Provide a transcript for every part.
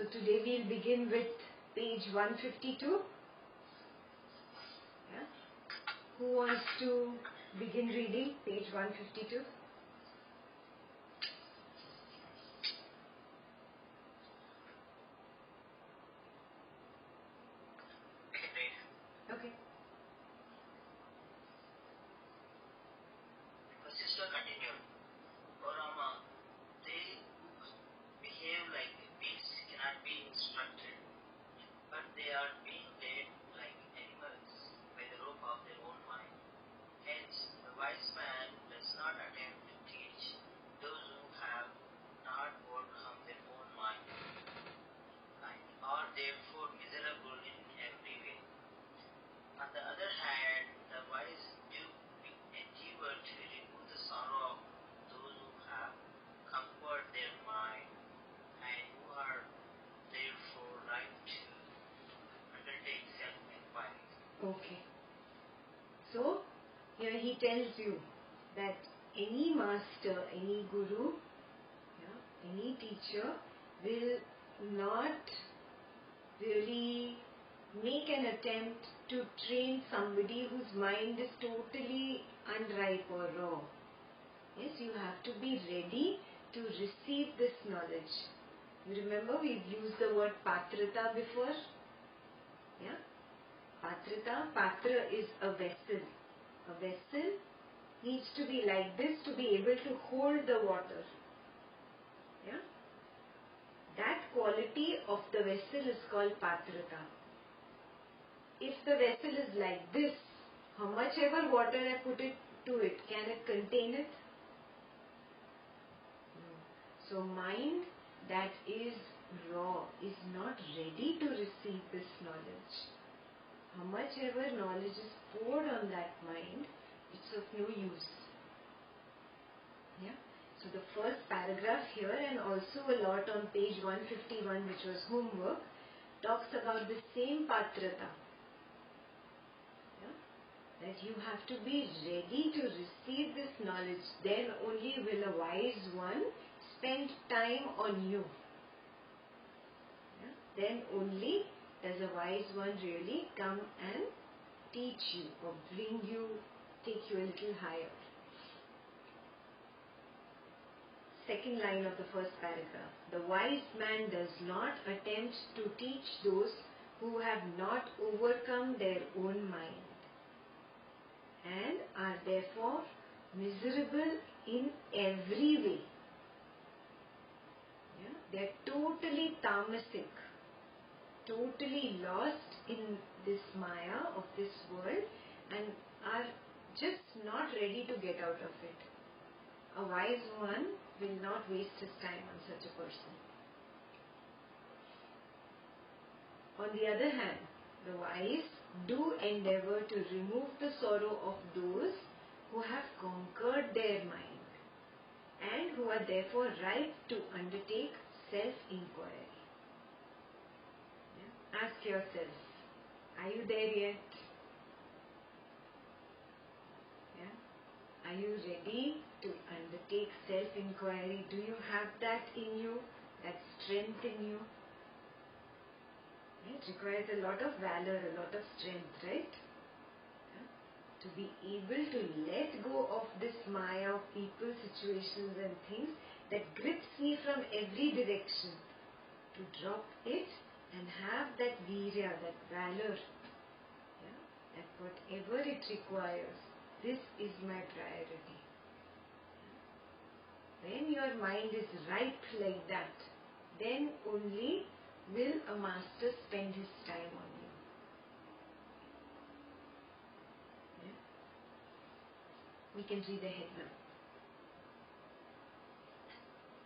So today we'll begin with page 152. Yeah? Who wants to begin reading page 152? Okay. Vasistha continued, O Rama, they who behave like beasts cannot be instructed, but they are being led like animals by the rope of their own mind. Hence, the wise man does not attempt to teach those who have not overcome their own mind, and are therefore miserable in every way. On the other hand, the wise do endeavor to remove the sorrow of those who have conquered their mind and who are therefore right to undertake self-inquiry. Okay. So, here he tells you that any master, any guru, any teacher will not really make an attempt to train somebody whose mind is totally unripe or raw. Yes, you have to be ready to receive this knowledge. You remember we've used the word patrata before? Yeah? Patrata, patra is a vessel. A vessel needs to be like this to be able to hold the water. Yeah? That quality of the vessel is called patrata. If the vessel is like this, how much ever water I put it to it, can it contain it? No. So mind that is raw is not ready to receive this knowledge. How much ever knowledge is poured on that mind, it's of no use. Yeah. So the first paragraph here and also a lot on page 151, which was homework, talks about the same patrata. That you have to be ready to receive this knowledge. Then only will a wise one spend time on you. Then only does a wise one really come and teach you or bring you, take you a little higher. Second line of the first paragraph. The wise man does not attempt to teach those who have not overcome their own mind and are therefore miserable in every way. Yeah? They are totally tamasic, totally lost in this maya of this world and are just not ready to get out of it. A wise one will not waste his time on such a person. On the other hand, the wise do endeavor to remove the sorrow of those who have conquered their mind and who are therefore ripe to undertake self-inquiry. Yeah? Ask yourself, are you there yet? Yeah? Are you ready to undertake self-inquiry? Do you have that in you, that strength in you? It requires a lot of valor, a lot of strength, right? Yeah? To be able to let go of this maya of people, situations and things that grips me from every direction. To drop it and have that virya, that valor. Yeah? That whatever it requires, this is my priority. When your mind is ripe like that, then only will a master spend his time on you. Yeah? We can read ahead now.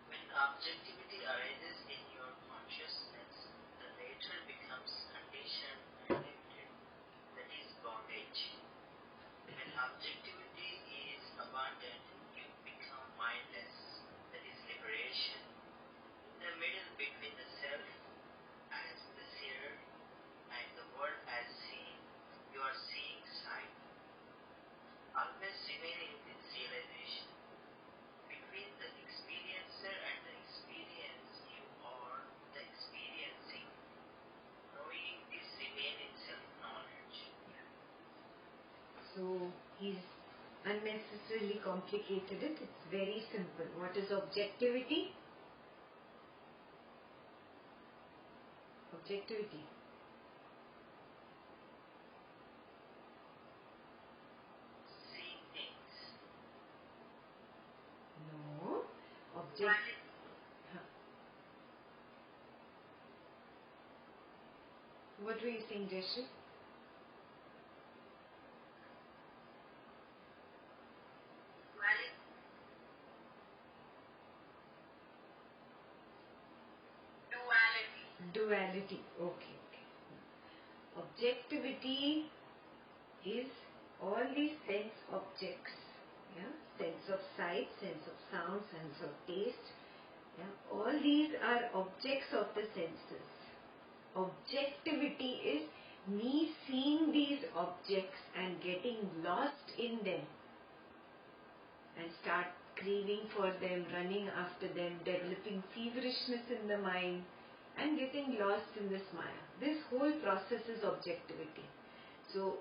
When objectivity arises in your consciousness, the latter becomes conditioned and limited. That is bondage. When objectivity is abundant, you become mindless. That is liberation. In the middle between the self as the seer and the world as seen, you are seeing sight. Always remaining in this realization. Between the experiencer and the experience unnecessarily complicated it. It's very simple. What is objectivity? Objectivity. Seeing things. No. Duality. What were you saying, Jashi? Duality. Okay. Objectivity is all these sense objects. Yeah? Sense of sight, sense of sound, sense of taste. Yeah? All these are objects of the senses. Objectivity is me seeing these objects and getting lost in them and start craving for them, running after them, developing feverishness in the mind and getting lost in this maya. This whole process is objectivity. So,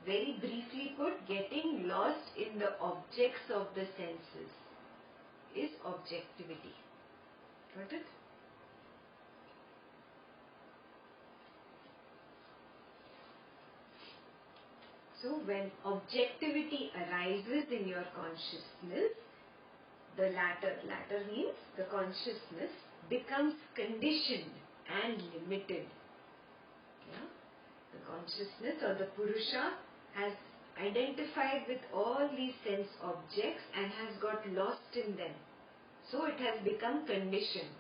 very briefly put, getting lost in the objects of the senses is objectivity. Got it? So when objectivity arises in your consciousness, the latter means the consciousness becomes conditioned and limited. Yeah? The consciousness or the Purusha has identified with all these sense objects and has got lost in them. So it has become conditioned.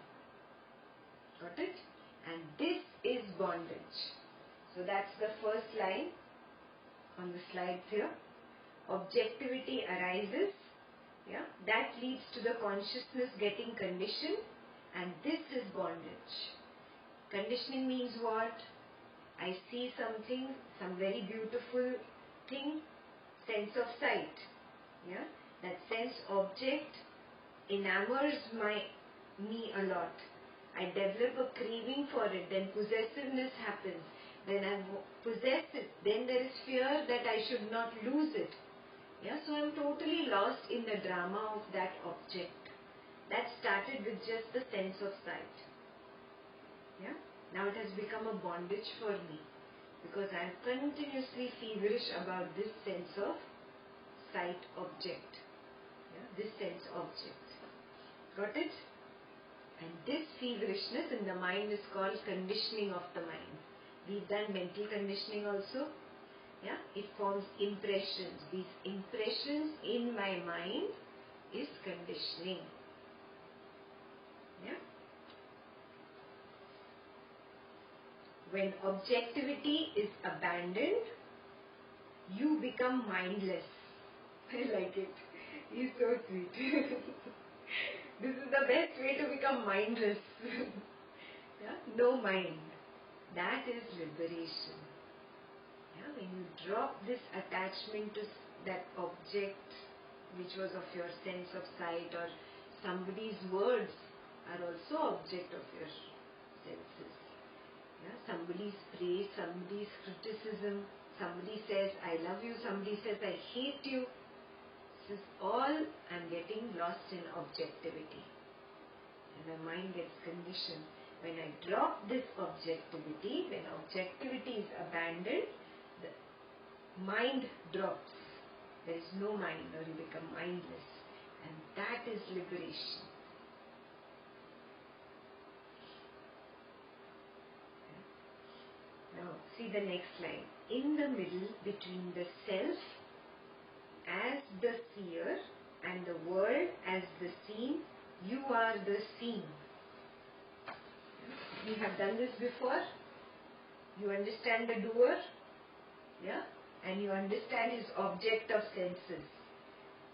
Got it? And this is bondage. So that's the first line on the slides here. Objectivity arises. Yeah, that leads to the consciousness getting conditioned, and this is bondage. Conditioning means what? I see something, some very beautiful thing, sense of sight. Yeah, that sense object enamors me a lot. I develop a craving for it, then possessiveness happens. Then I possess it, then there is fear that I should not lose it. Yeah, so I'm totally lost in the drama of that object. That started with just the sense of sight. Yeah, now it has become a bondage for me because I'm continuously feverish about this sense of sight object. Yeah, this sense object. Got it? And this feverishness in the mind is called conditioning of the mind. We've done mental conditioning also. Yeah, it forms impressions. These impressions in my mind is conditioning. Yeah. When objectivity is abandoned, you become mindless. I like it. He's so sweet. This is the best way to become mindless. Yeah? No mind. That is liberation. Yeah? When you drop this attachment to that object which was of your sense of sight, or somebody's words are also object of your senses. Yeah? Somebody's praise, somebody's criticism, somebody says I love you, somebody says I hate you. This is all I'm getting lost in objectivity. And the mind gets conditioned. When I drop this objectivity, when objectivity is abandoned, the mind drops. There is no mind, or you become mindless. And that is liberation. Now, see the next line. In the middle between the self as the seer and the world as the seen, you are the seen. We have done this before. You understand the doer, yeah, and you understand his object of senses.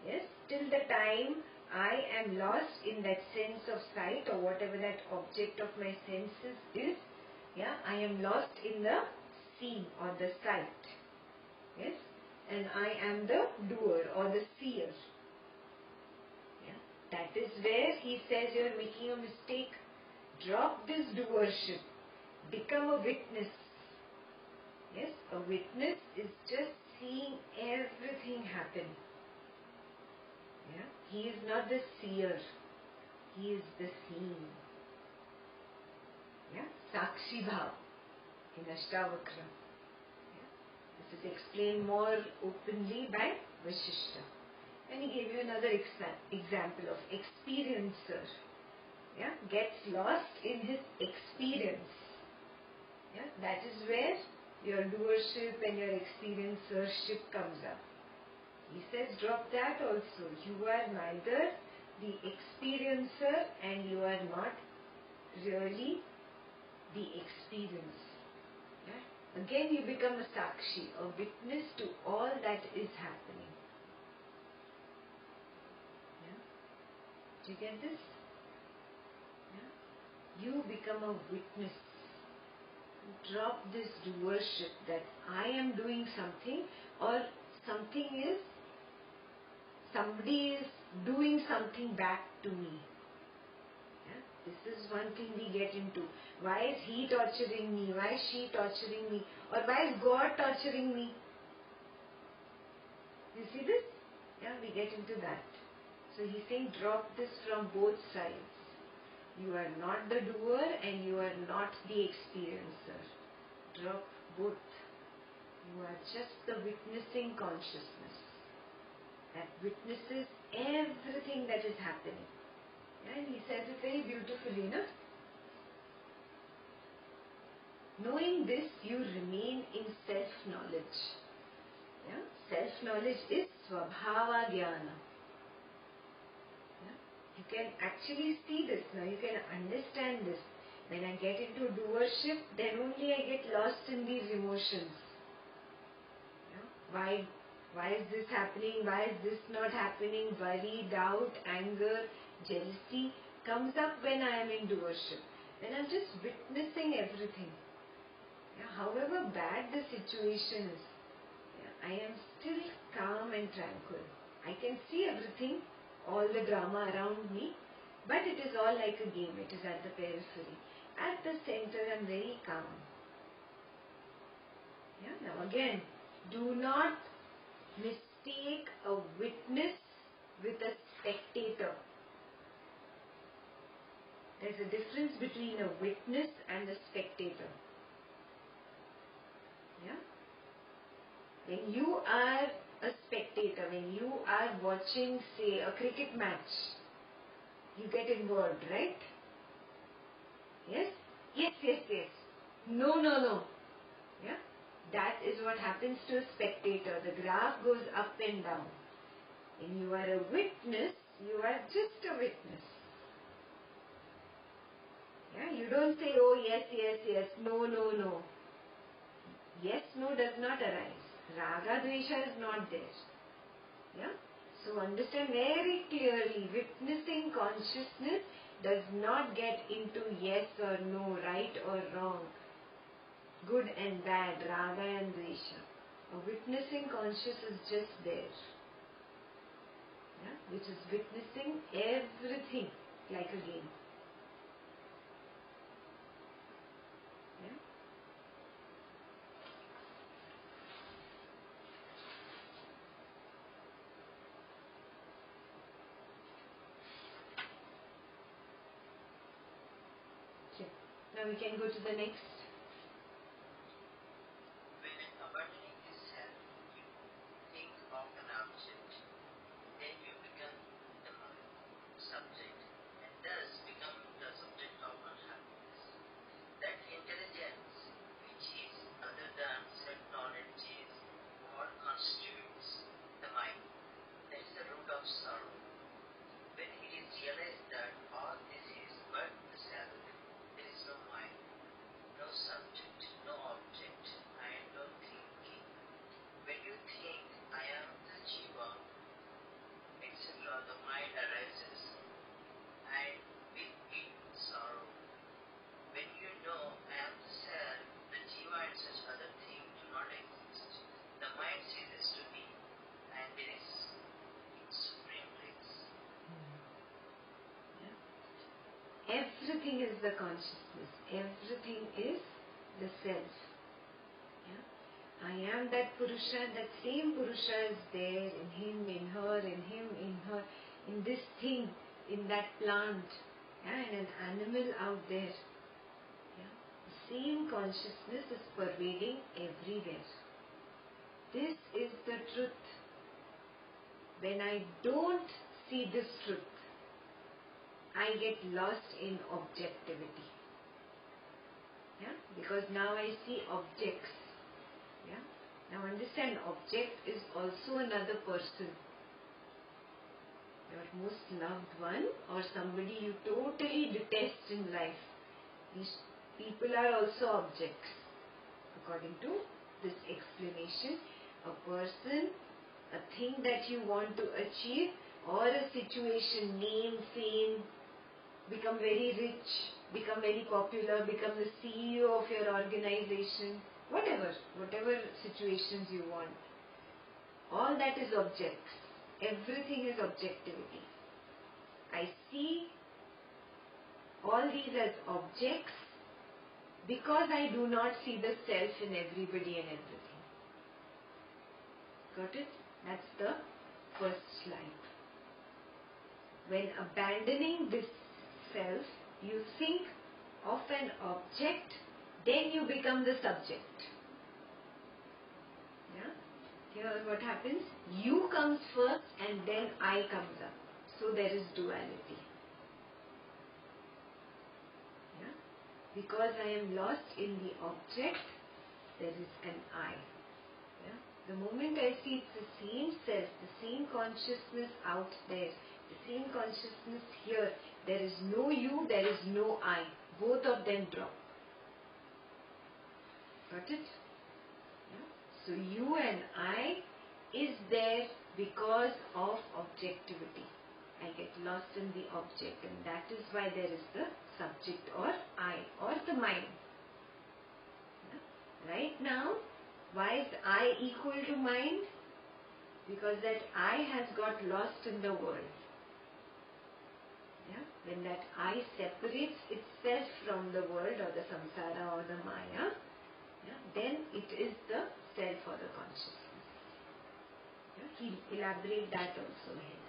Yes, till the time I am lost in that sense of sight or whatever that object of my senses is, yeah, I am lost in the seen or the sight. Yes, and I am the doer or the seer. Yeah, that is where he says you are making a mistake. Drop this doership. Become a witness. Yes, a witness is just seeing everything happen. He is not the seer. He is the seen. Yeah? Sakshi Bhav in Ashtavakra. Yeah? This is explained more openly by Vasistha. And he gave you another example of experiencer. Yeah? Gets lost in his experience. Yeah? That is where your doership and your experiencership comes up. He says drop that also. You are neither the experiencer and you are not really the experience. Yeah? Again you become a sakshi, a witness to all that is happening. Yeah? Do you get this? Yeah? You become a witness. Drop this doership that I am doing something or somebody is doing something back to me. Yeah? This is one thing we get into. Why is he torturing me? Why is she torturing me? Or why is God torturing me? You see this? Yeah, we get into that. So he's saying drop this from both sides. You are not the doer and you are not the experiencer. Drop both. You are just the witnessing consciousness that witnesses everything that is happening. And he says it very beautifully, no? Knowing this, you remain in self-knowledge. Yeah? Self-knowledge is Swabhava Jnana. Yeah? You can actually see this now. You can understand this. When I get into doership, then only I get lost in these emotions. Yeah? Why is this happening? Why is this not happening? Worry, doubt, anger, jealousy comes up when I am in doership. When I'm just witnessing everything. Yeah? However bad the situation is, yeah, I am still calm and tranquil. I can see everything, all the drama around me, but it is all like a game. It is at the periphery. At the center, I am very calm. Yeah? Now again, do not mistake a witness with a spectator. There's a difference between a witness and a spectator. Yeah? When you are a spectator, when you are watching, say, a cricket match, you get involved, right? Yes? Yes. No. Yeah? That is what happens to a spectator. The graph goes up and down. When you are a witness, you are just a witness. Yeah? You don't say, oh yes, no. Yes, no does not arise. Raga, Dvesha is not there. Yeah? So understand very clearly, witnessing consciousness does not get into yes or no, right or wrong, good and bad, raga and dvesha. A witnessing conscious is just there. Yeah? Which is witnessing everything like a game. Yeah? Okay. Now we can go to the next. When abandoning the self, you think of an object, then you become the subject, and thus become the subject of unhappiness. That intelligence, which is other than self-knowledge, is what constitutes the mind. That is the root of sorrow. When it is realized that all this is but the self, there is no mind, no subject, no object, and no thinking. When you think, I am the jiva, etc., the mind arises, and with it sorrow. When you know, I am the self, the jiva and such other things do not exist. The mind ceases to be, and there is supreme bliss. Everything is the consciousness. Everything is the self. Yeah? I am that Purusha. That same Purusha is there in him, in her, in him, in her. in this thing, in that plant, and an animal out there. Yeah? The same consciousness is pervading everywhere. This is the truth. When I don't see this truth, I get lost in objectivity. Yeah? Because now I see objects. Yeah? Now understand, object is also another person. Your most loved one or somebody you totally detest in life. These people are also objects. According to this explanation, a person, a thing that you want to achieve, or a situation, name, fame, become very rich, become very popular, become the CEO of your organization, whatever situations you want. All that is objects. Everything is objectivity. I see all these as objects because I do not see the self in everybody and everything. Got it? That's the first slide. When abandoning this self, you think of an object, then you become the subject. Yeah? Here what happens? You comes first and then I comes up. So there is duality. Yeah? Because I am lost in the object, there is an I. Yeah? The moment I see it's the same self, the same consciousness out there, the same consciousness here, there is no you, there is no I. Both of them drop. Got it? Yeah? So you and I is there because of objectivity. I get lost in the object, and that is why there is the subject or I or the mind. Yeah? Right now, why is I equal to mind? Because that I has got lost in the world. Yeah? When that I separates itself from the world or the samsara or the maya, yeah, then it is the self or the consciousness. Yeah? He'll elaborate that also ahead.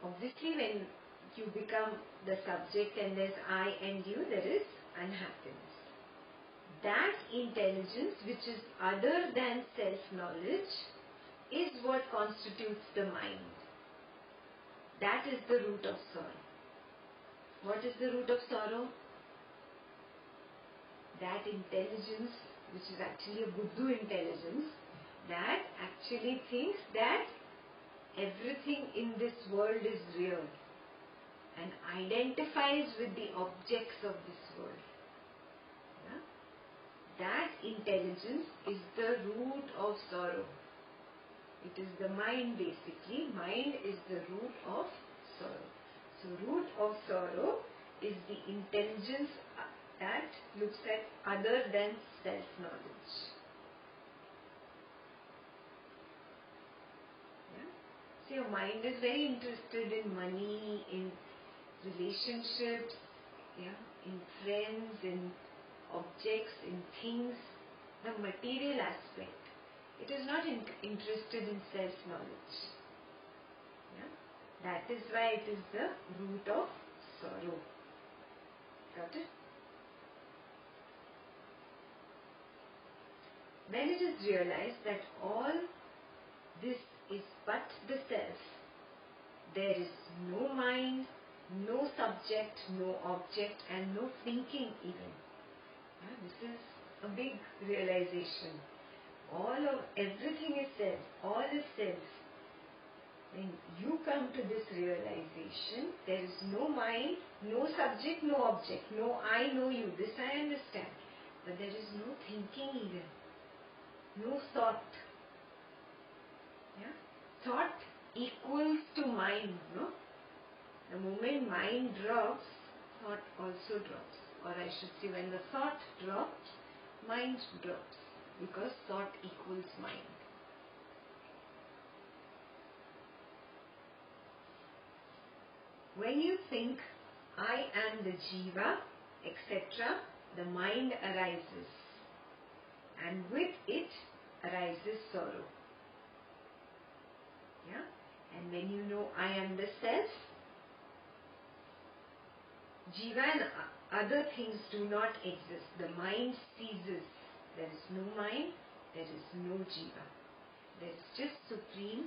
Obviously, when you become the subject and there's I and you, there is unhappiness. That intelligence which is other than self-knowledge is what constitutes the mind. That is the root of sorrow. What is the root of sorrow? That intelligence, which is actually a Buddha intelligence, that actually thinks that everything in this world is real and identifies with the objects of this world. Yeah? That intelligence is the root of sorrow. It is the mind basically. Mind is the root of sorrow. So root of sorrow is the intelligence that looks at other than self-knowledge. Yeah? So your mind is very interested in money, in relationships, yeah, in friends, in objects, in things, the material aspect. It is not interested in self-knowledge. Yeah? That is why it is the root of sorrow. Got it? When it is realized that all this is but the self, there is no mind, no subject, no object, and no thinking even. Yeah, this is a big realization. Everything is self, all is self. When you come to this realization, there is no mind, no subject, no object, no I, no you. This I understand. But there is no thinking even. No thought. Yeah? Thought equals to mind, no? The moment mind drops, thought also drops. Or I should say, when the thought drops, mind drops. Because thought equals mind. When you think, I am the jiva, etc., the mind arises. And with it arises sorrow. And when you know I am the self, Jiva and other things do not exist. The mind ceases. There is no mind, there is no Jiva. There is just supreme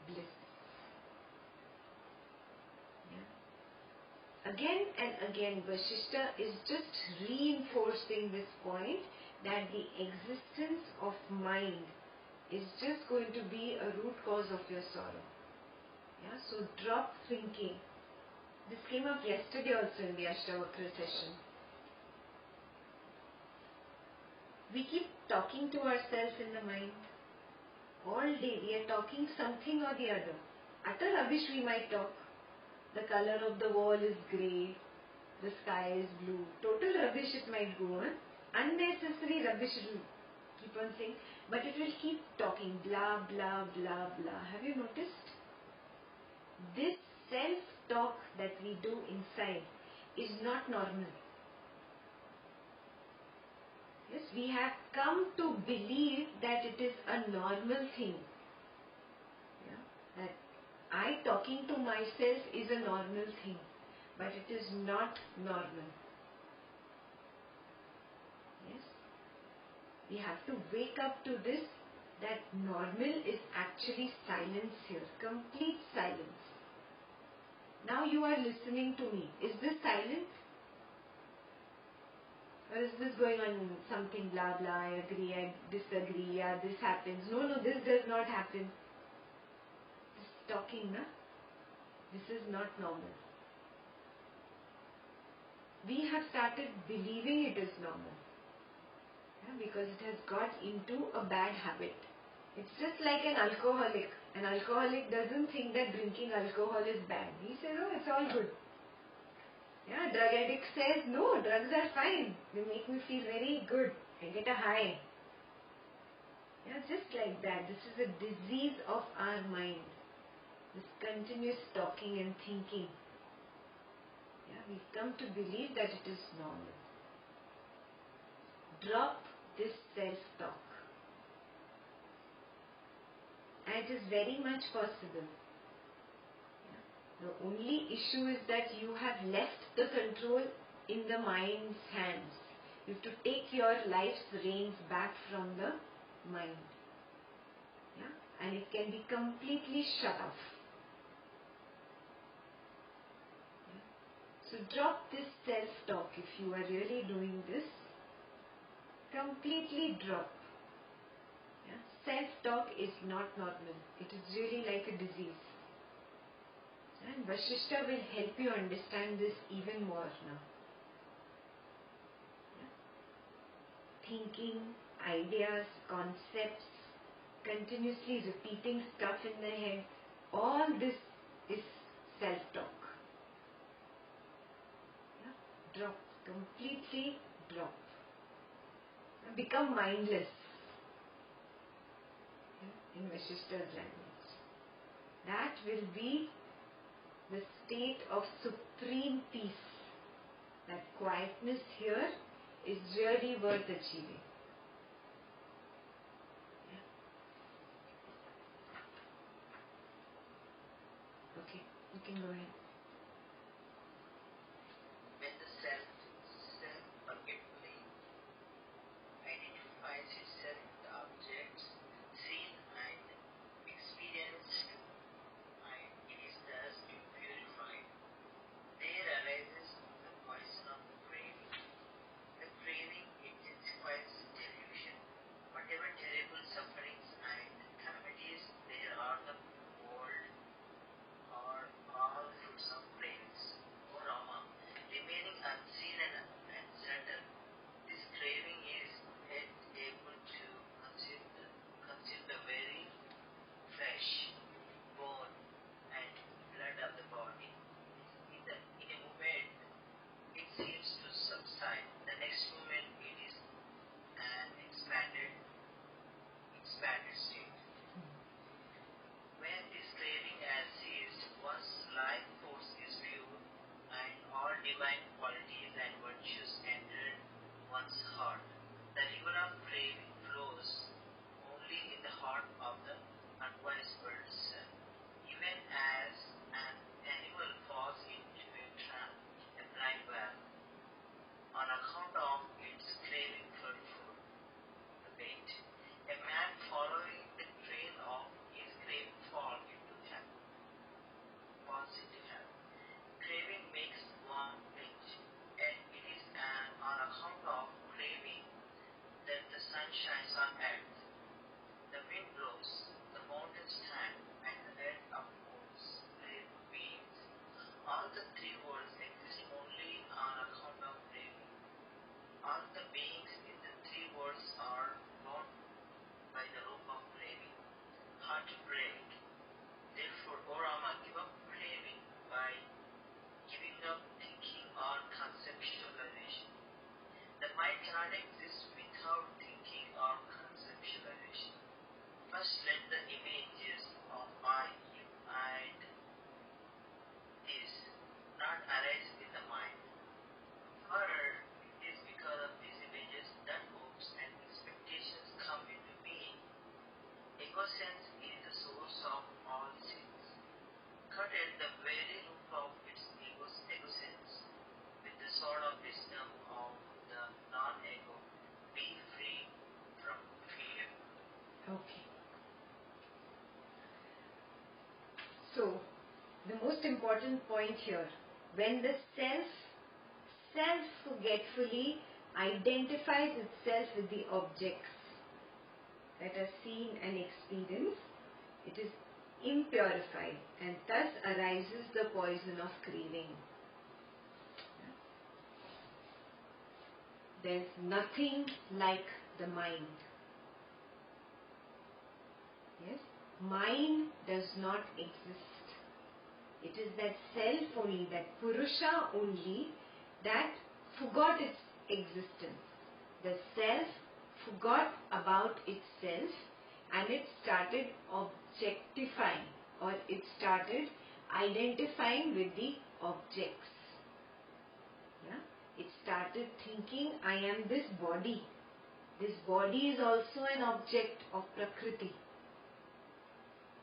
bliss. Yeah. Again and again, Vasistha is just reinforcing this point that the existence of mind is just going to be a root cause of your sorrow. Yeah? So drop thinking. This came up yesterday also in the Ashtavakra session. We keep talking to ourselves in the mind. All day we are talking something or the other. Utter rubbish we might talk. The color of the wall is grey. The sky is blue. Total rubbish it might go on. Unnecessary rubbish it will keep on saying. But it will keep talking. Blah, blah, blah, blah. Have you noticed? This self-talk that we do inside is not normal. Yes, we have come to believe that it is a normal thing. Yeah? That I talking to myself is a normal thing, but it is not normal. Yes, we have to wake up to this, that normal is actually silence here, complete silence. Now you are listening to me. Is this silent? Or is this going on something blah blah, I agree, I disagree, yeah, this happens. No, this does not happen. This is talking, na? This is not normal. We have started believing it is normal. Yeah, because it has got into a bad habit. It's just like an alcoholic. An alcoholic doesn't think that drinking alcohol is bad. He says, oh, it's all good. Yeah, drug addict says, no, drugs are fine. They make me feel very good. I get a high. Yeah, just like that. This is a disease of our mind. This continuous talking and thinking. Yeah, we've come to believe that it is normal. Drop this self-talk. And it is very much possible. The only issue is that you have left the control in the mind's hands. You have to take your life's reins back from the mind. Yeah? And it can be completely shut off. Yeah? So drop this self-talk if you are really doing this. Completely drop. Yeah? Self-talk is not normal. It is really like a disease. And Vasistha will help you understand this even more now. Yeah? Thinking, ideas, concepts, continuously repeating stuff in the head, all this is self-talk. Yeah? Drop, completely drop. Become mindless. Yeah? In Vasistha's language. That will be the state of supreme peace. That quietness here is really worth achieving. Yeah. Okay, you can go ahead. When the self forgetfully identifies itself with objects seen and experienced, and it is thus purified, there arises the poison of craving. The craving intensifies delusion. Whatever terrible sufferings and calamities there are, the world or all fruits also, the most important point here, when the self-forgetfully identifies itself with the objects that are seen and experienced, it is impurified, and thus arises the poison of craving. There's nothing like the mind. Yes, mind does not exist. It is that self only, that Purusha only, that forgot its existence. The self forgot about itself, and it started objectifying, or it started identifying with the objects. Yeah? It started thinking, I am this body. This body is also an object of Prakriti.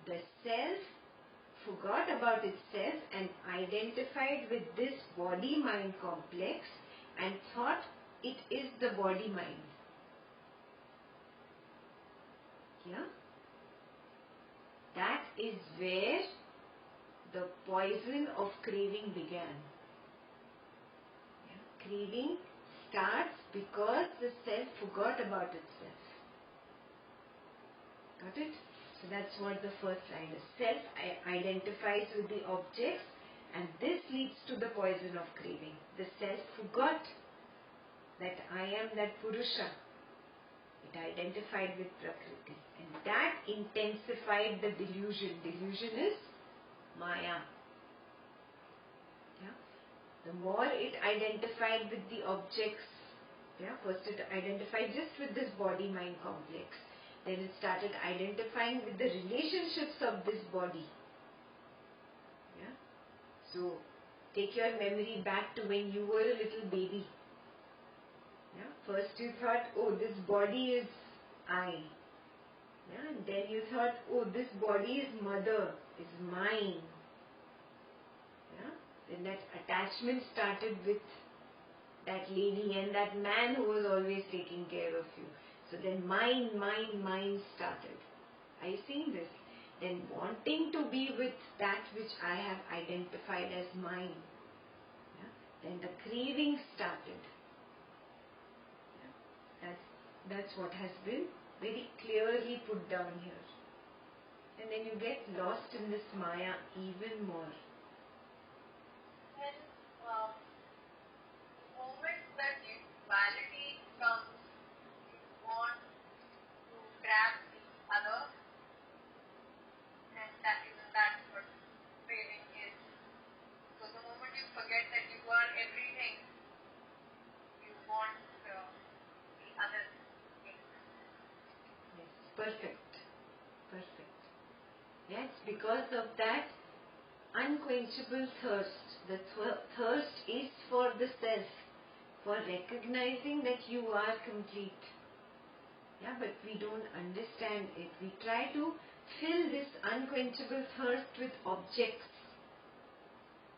The self forgot about itself and identified with this body-mind complex and thought it is the body-mind. Yeah? That is where the poison of craving began. Yeah? Craving starts because the self forgot about itself. Got it? So that's what the first line is. Self identifies with the objects, and this leads to the poison of craving. The self forgot that I am that Purusha. It identified with Prakriti, and that intensified the delusion. Delusion is Maya. Yeah? The more it identified with the objects, first it identified just with this body-mind complex. Then it started identifying with the relationships of this body. Yeah? So, take your memory back to when you were a little baby. Yeah? First you thought, oh, this body is I. Yeah? And then you thought, oh, this body is mother, is mine. Yeah? Then that attachment started with that lady and that man who was always taking care of you. So then mine started. Are you seeing this? Then wanting to be with that which I have identified as mine. Yeah? Then the craving started. Yeah? That's what has been very clearly put down here. And then you get lost in this Maya even more. And the moment that duality comes, want to grab the other, and that's what craving is. So the moment you forget that you are everything, you want the other thing. Yes, perfect. Yes, because of that unquenchable thirst. The thirst is for the self, for recognizing that you are complete. Yeah, but we don't understand it. We try to fill this unquenchable thirst with objects,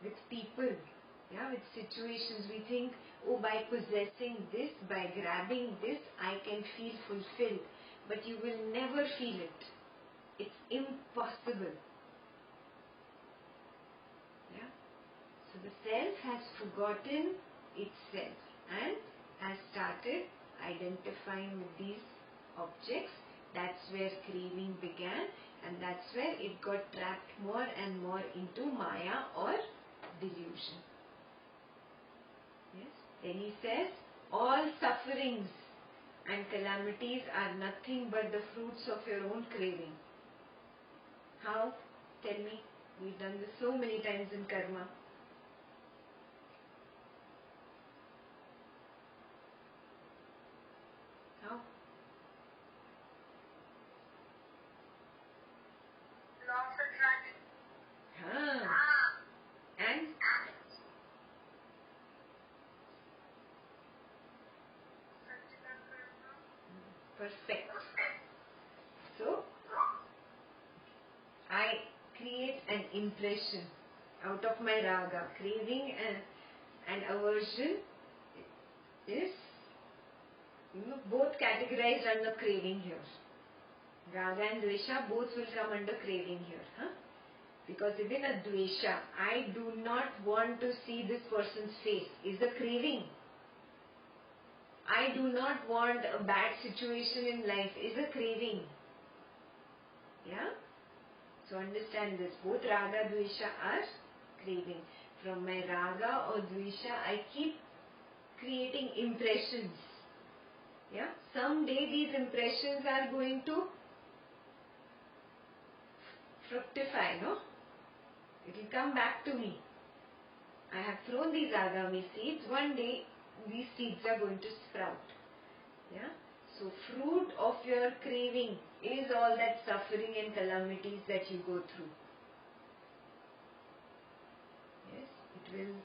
with people, with situations. We think, oh, by possessing this, by grabbing this, I can feel fulfilled. But you will never feel it. It's impossible. Yeah? So the self has forgotten itself and has started identifying with these objects. That's where craving began, and that's where it got trapped more and more into Maya or delusion. Yes? Then he says, all sufferings and calamities are nothing but the fruits of your own craving. How? Tell me. We've done this so many times in karma. How? Law of attraction. And? Perfect. So, I create an impression out of my raga. Craving and aversion is both categorized under craving here. Raga and Dvesha both will come under craving here. Because even a dvesha, I do not want to see this person's face, is a craving. I do not want a bad situation in life, is a craving. Yeah? So understand this. Both raga, dvesha are craving. From my raga or dvesha, I keep creating impressions. Yeah? Someday these impressions are going to fructify, no? It will come back to me. I have thrown these agami seeds. One day these seeds are going to sprout. Yeah? So fruit of your craving is all that suffering and calamities that you go through. Yes, it will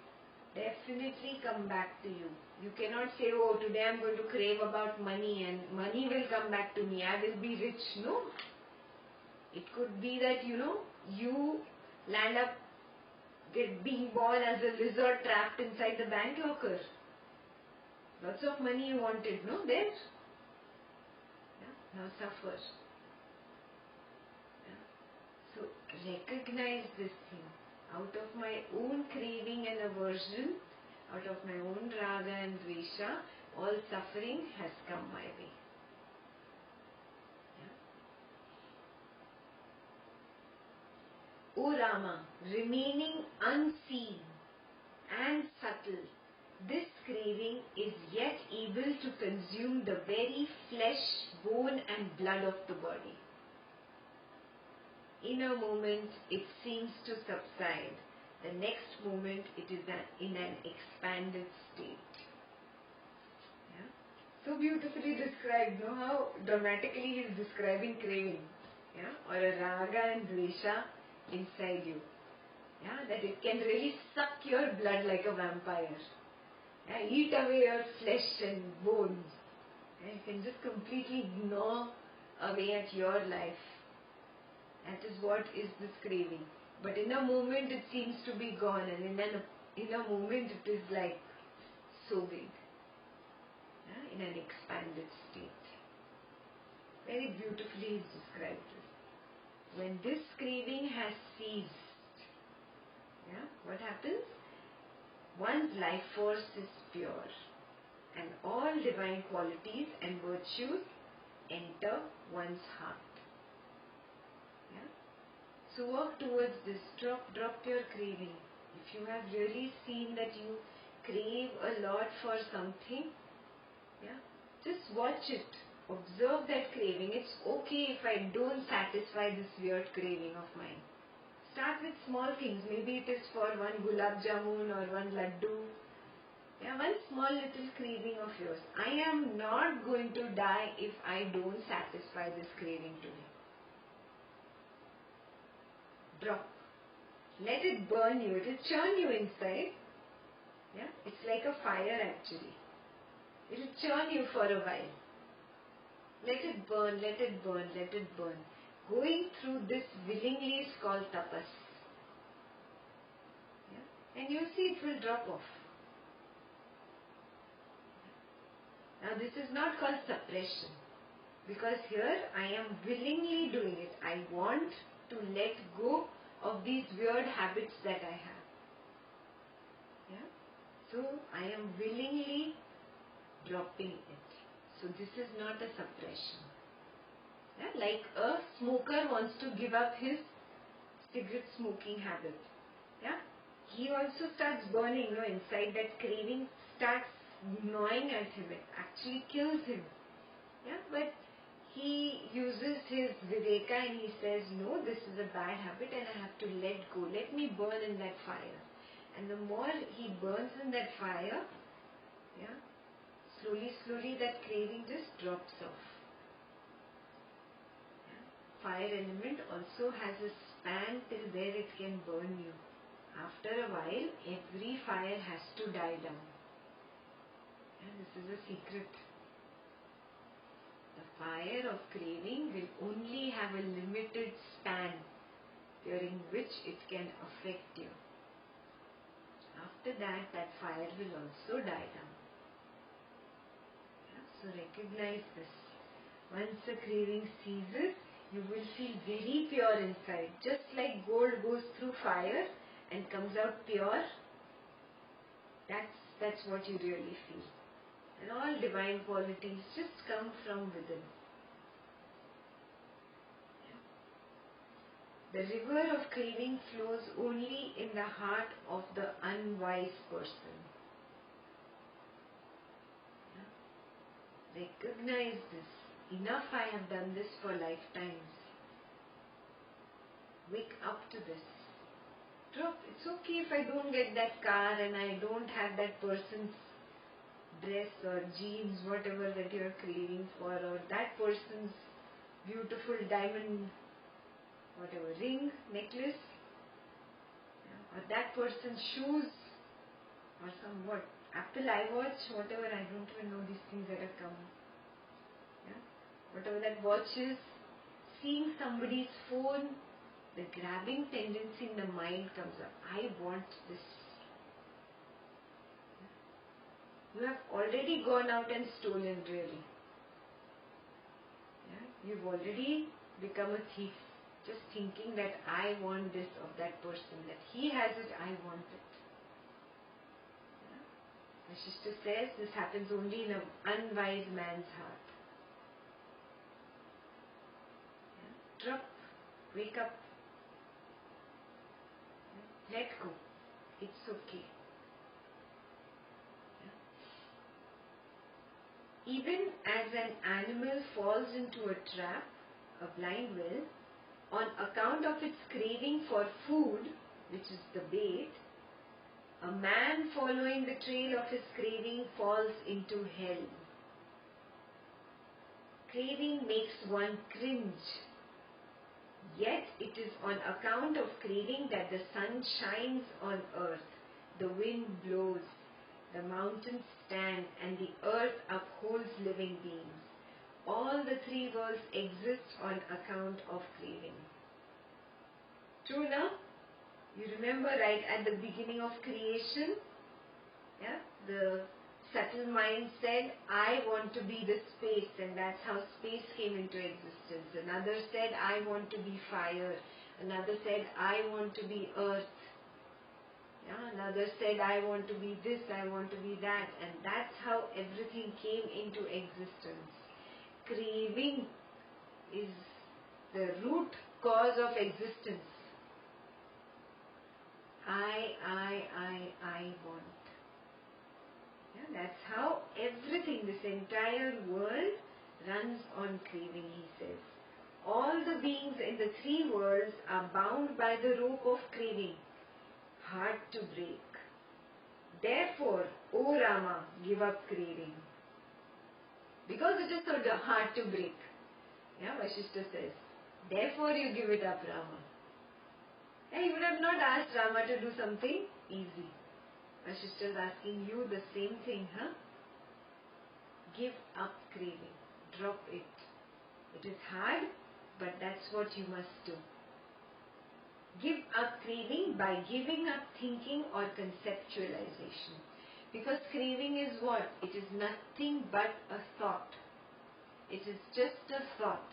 definitely come back to you. You cannot say, oh, today I am going to crave about money and money will come back to me. I will be rich. No. It could be that, you land up being born as a lizard trapped inside the bank locker. Lots of money you wanted, no? There. Yeah? Now suffer. Yeah? So recognize this thing. Out of my own craving and aversion, out of my own raga and dvesha, all suffering has come my way. O Rama, remaining unseen and subtle, this craving is yet able to consume the very flesh, bone and blood of the body. In a moment it seems to subside. The next moment it is in an expanded state. Yeah? So beautifully described, no? How dramatically he is describing craving. Yeah? Or a raga and dvesha inside you. Yeah? That it can really suck your blood like a vampire. Yeah? Eat away your flesh and bones. Yeah? You can just completely gnaw away at your life. That is what is this craving. But in a moment it seems to be gone, and in a moment it is like so big. Yeah? In an expanded state. Very beautifully is described this. When this craving has ceased, yeah, what happens? One's life force is pure, and all divine qualities and virtues enter one's heart. Yeah? So work towards this. Drop your craving. If you have really seen that you crave a lot for something, yeah, just watch it. Observe that craving. It's okay if I don't satisfy this weird craving of mine. Start with small things. Maybe it is for one gulab jamun or one laddu. Yeah, one small little craving of yours. I am not going to die if I don't satisfy this craving today. Drop. Let it burn you. It will churn you inside. Yeah, it's like a fire actually. It will churn you for a while. Let it burn, let it burn, let it burn. Going through this willingly is called tapas. Yeah? And you see it will drop off. Now this is not called suppression. Because here I am willingly doing it. I want to let go of these weird habits that I have. Yeah? So I am willingly dropping it. So this is not a suppression. Yeah? Like a smoker wants to give up his cigarette smoking habit. Yeah? He also starts burning, inside. That craving starts gnawing at him. It actually kills him. Yeah? But he uses his viveka and he says, no, this is a bad habit and I have to let go. Let me burn in that fire. And the more he burns in that fire, yeah, slowly that craving just drops off. Yeah? Fire element also has a span till where it can burn you. After a while, every fire has to die down. And this is a secret. The fire of craving will only have a limited span during which it can affect you. After that, that fire will also die down. Yeah? So recognize this. Once the craving ceases, You will feel very pure inside. Just like gold goes through fire and comes out pure, that's what you really feel. And all divine qualities just come from within. The river of craving flows only in the heart of the unwise person. Recognize this. Enough I have done this for lifetimes. Wake up to this. Drop. It's okay if I don't get that car and I don't have that person's dress or jeans, whatever that you are craving for, or that person's beautiful diamond, whatever, ring, necklace, or that person's shoes, or some Apple iWatch, whatever, I don't even know these things that have come. Whatever that watch is, seeing somebody's phone, the grabbing tendency in the mind comes up. I want this. You have already gone out and stolen, really. You've already become a thief. Just thinking that I want this of that person, that he has it, I want it. Vasistha says this happens only in an unwise man's heart. Drop, wake up, let go. It's okay. Even as an animal falls into a trap, a blind well, on account of its craving for food, which is the bait, a man following the trail of his craving falls into hell. Craving makes one cringe. Yet it is on account of craving that the sun shines on earth, the wind blows, the mountains stand, and the earth upholds living beings. All the three worlds exist on account of craving. True now? You remember right at the beginning of creation, the subtle mind said, I want to be the space, and that's how space came into existence. Another said, I want to be fire. Another said, I want to be earth. Another said, I want to be this, I want to be that. And that's how everything came into existence. Craving is the root cause of existence. I want. That's how everything, this entire world runs on craving, he says. All the beings in the three worlds are bound by the rope of craving, hard to break. Therefore, O Rama, give up craving. Because it is so hard to break. Vasistha says, therefore you give it up, Rama. You would have not asked Rama to do something easy. Vasistha is asking you the same thing, Give up craving. Drop it. It is hard, but that's what you must do. Give up craving by giving up thinking or conceptualization. Because craving is what? It is nothing but a thought. It is just a thought.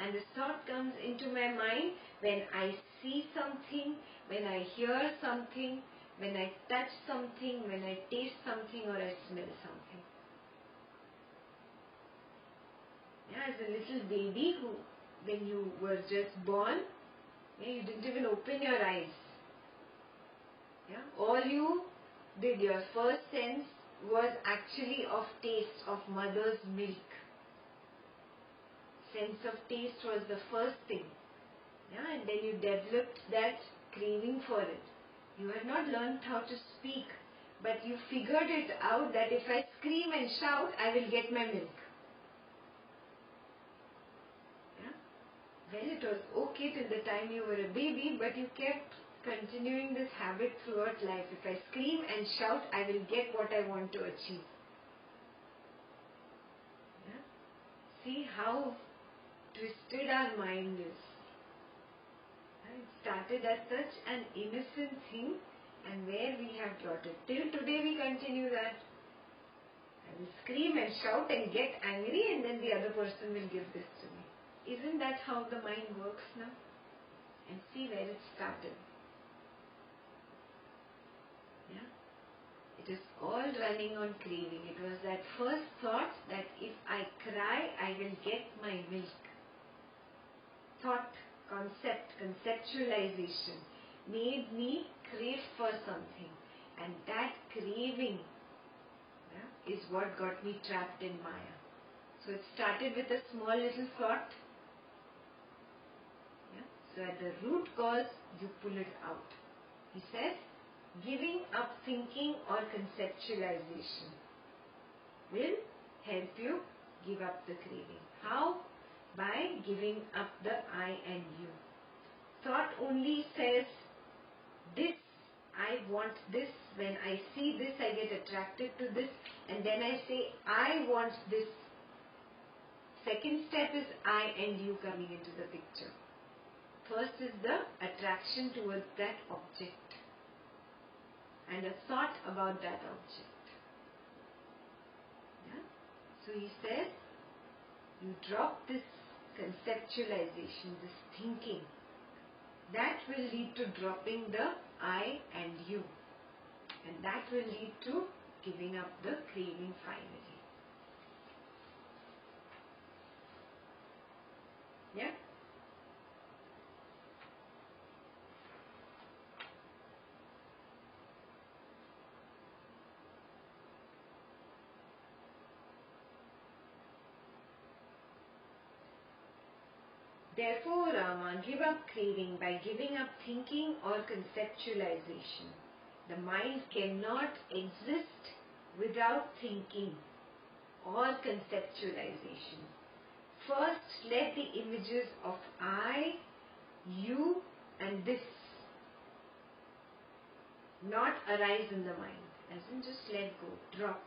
And this thought comes into my mind when I see something, when I hear something, when I touch something, when I taste something, or I smell something. As a little baby, when you were just born, you didn't even open your eyes. All you did, your first sense was actually of taste of mother's milk. Sense of taste was the first thing. And then you developed that craving for it. You had not learned how to speak, but you figured it out that if I scream and shout, I will get my milk. Well, it was okay till the time you were a baby, but you kept continuing this habit throughout life. If I scream and shout, I will get what I want to achieve. See how twisted our mind is. It started as such an innocent thing, and where we have brought it. Till today we continue that. I will scream and shout and get angry, and then the other person will give this to me. Isn't that how the mind works now? And see where it started. Yeah? It is all running on craving. It was that first thought that if I cry, I will get my milk. Thought, concept, conceptualization made me crave for something. And that craving is what got me trapped in Maya. So it started with a small little thought. So at the root cause, you pull it out. He says, giving up thinking or conceptualization will help you give up the craving. How? By giving up the I and you. Thought only says, this, I want this. When I see this, I get attracted to this. And then I say, I want this. Second step is I and you coming into the picture. First is the attraction towards that object and a thought about that object. Yeah? So he says, you drop this conceptualization, this thinking. That will lead to dropping the I and you. And that will lead to giving up the craving finally. Yeah? Therefore, Rama, give up craving by giving up thinking or conceptualization. The mind cannot exist without thinking or conceptualization. First, let the images of I, you and this not arise in the mind. As in just let go, drop.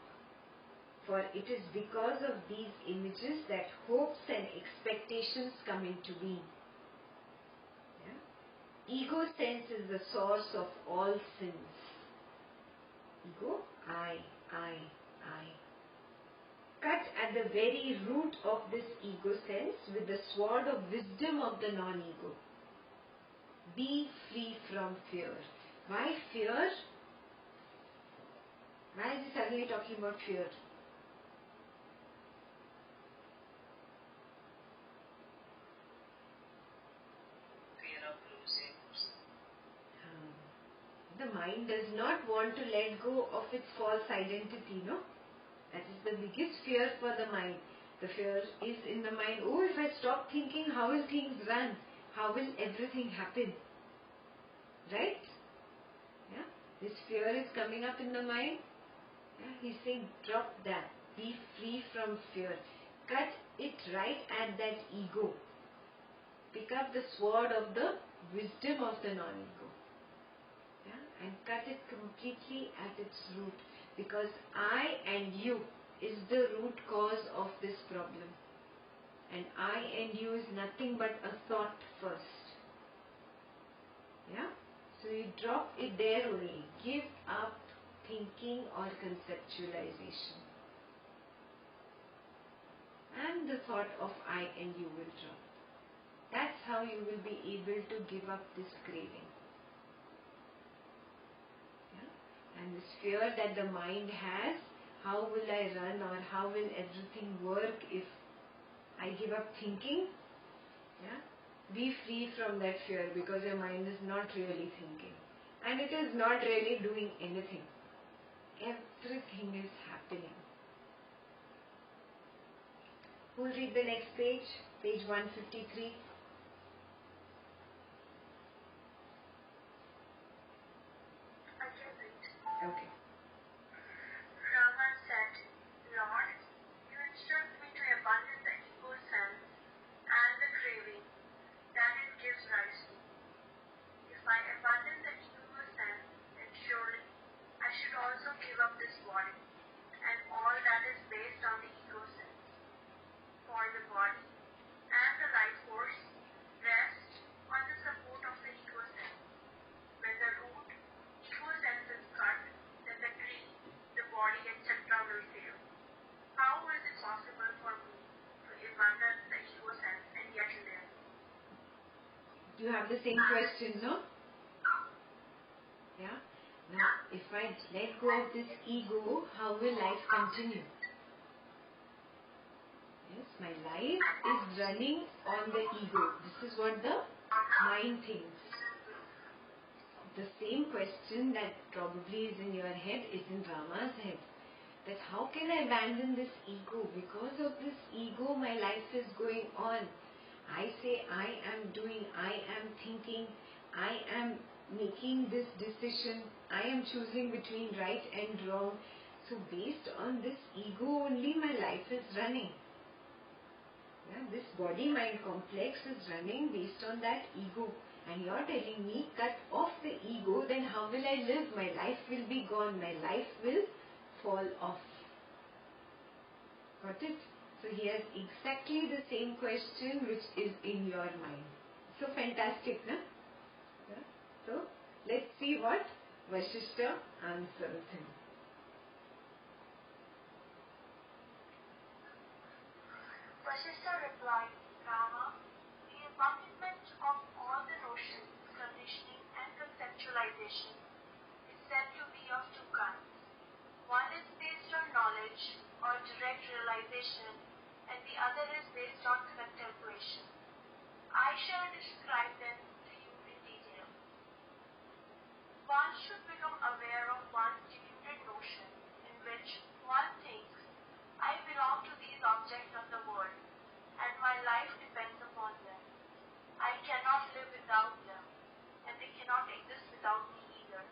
For it is because of these images that hopes and expectations come into being. Yeah? Ego sense is the source of all sins. Ego, I. Cut at the very root of this ego sense with the sword of wisdom of the non-ego. Be free from fear. Why fear? Why is he suddenly talking about fear? The mind does not want to let go of its false identity, no? That is the biggest fear for the mind. The fear is in the mind, oh, if I stop thinking, how will things run? How will everything happen? Right? Yeah? This fear is coming up in the mind. Yeah? He's saying, drop that. Be free from fear. Cut it right at that ego. Pick up the sword of the wisdom of the non-ego. And cut it completely at its root, because I and you is the root cause of this problem, and I and you is nothing but a thought first. Yeah, so you drop it there only. Give up thinking or conceptualization, and the thought of I and you will drop. That's how you will be able to give up this craving. And this fear that the mind has, how will I run or how will everything work if I give up thinking? Yeah? Be free from that fear, because your mind is not really thinking. And it is not really doing anything. Everything is happening. Who will read the next page? Page 153. Okay. Rama said, Lord, you instruct me to abandon the ego sense and the craving that it gives rise to. If I abandon the ego sense, then surely I should also give up this body and all that is based on the ego sense. For the body and the life force You have the same question, no? Yeah? Now, if I let go of this ego, how will life continue? Yes, my life is running on the ego. This is what the mind thinks. The same question that probably is in your head is in Rama's head. That how can I abandon this ego? Because of this ego, my life is going on. I say I am doing, I am thinking, I am making this decision, I am choosing between right and wrong. So based on this ego only, my life is running. Yeah, this body-mind complex is running based on that ego. And you are telling me, cut off the ego, then how will I live? My life will be gone. My life will fall off. Got it? So here's exactly the same question which is in your mind. So fantastic, no? Yeah? So let's see what Vasistha answers him. Vasistha replied, Rama, the abandonment of all the notions, conditioning and conceptualization is said to be of two kinds. One is based on knowledge or direct realization, and the other is based on contemplation. I shall describe them to you in detail. One should become aware of one's deluded notion in which one thinks, I belong to these objects of the world, and my life depends upon them. I cannot live without them, and they cannot exist without me either.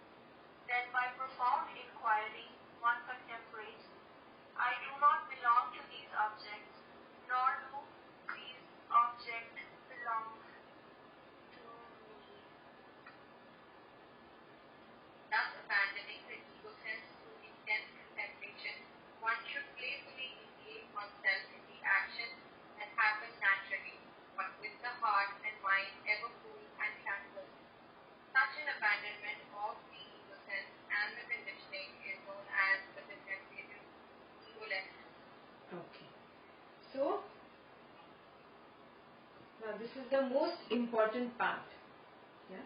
Then by profound inquiry, one contemplates, I do not belong to these objects, nor do these objects belong to me. Thus, abandoning the ego sense through intense contemplation, one should playfully engage oneself in the action that happens naturally, but with the heart and mind ever cool and tranquil. Such an abandonment of the ego sense and the conditioning is known as the contemplative egolessness. Okay. So, now this is the most important part. Yeah?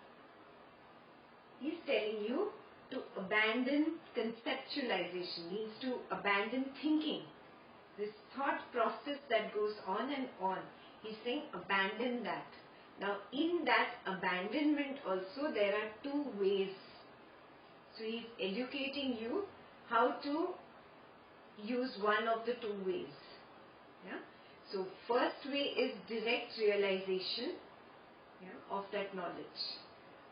He's telling you to abandon conceptualization, means to abandon thinking. This thought process that goes on and on. He's saying abandon that. Now in that abandonment also there are two ways. So he's educating you how to use one of the two ways. Yeah? So first way is direct realization, yeah, of that knowledge.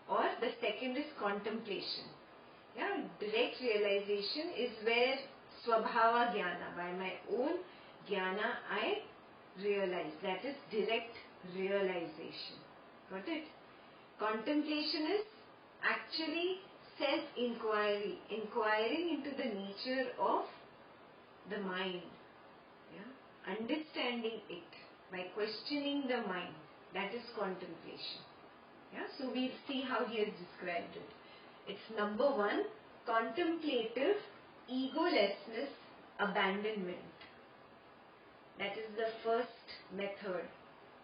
Or the second is contemplation. Yeah? Direct realization is where Swabhava Jnana, by my own Jnana I realize. That is direct realization. Got it? Contemplation is actually self-inquiry, inquiring into the nature of the mind. Yeah? Understanding it by questioning the mind. That is contemplation. Yeah? So we'll see how he has described it. It's number one, contemplative egolessness abandonment. That is the first method.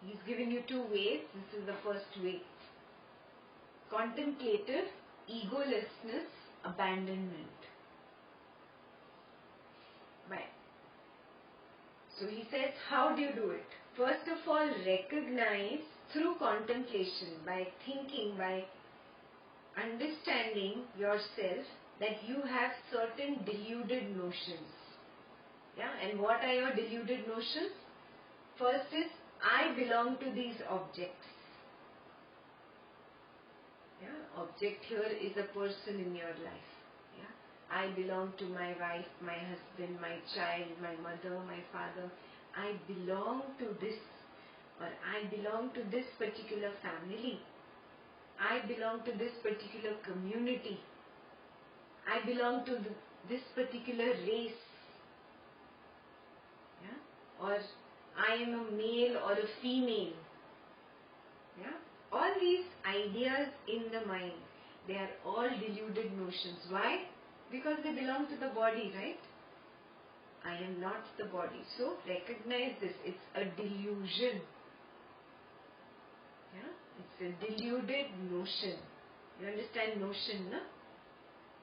He's given you two ways. This is the first way. Contemplative egolessness abandonment. Right. So he says, how do you do it? First of all, recognize through contemplation, by thinking, by understanding yourself, that you have certain deluded notions. Yeah, and what are your deluded notions? First is, I belong to these objects. Yeah, object here is a person in your life. Yeah, I belong to my wife, my husband, my child, my mother, my father. I belong to this, or I belong to this particular family. I belong to this particular community. I belong to this particular race. Yeah? Or I am a male or a female. Yeah? All these ideas in the mind, they are all deluded notions. Why? Because they belong to the body, right? I am not the body. So recognize this. It's a delusion. Yeah? It's a deluded notion. You understand notion, no?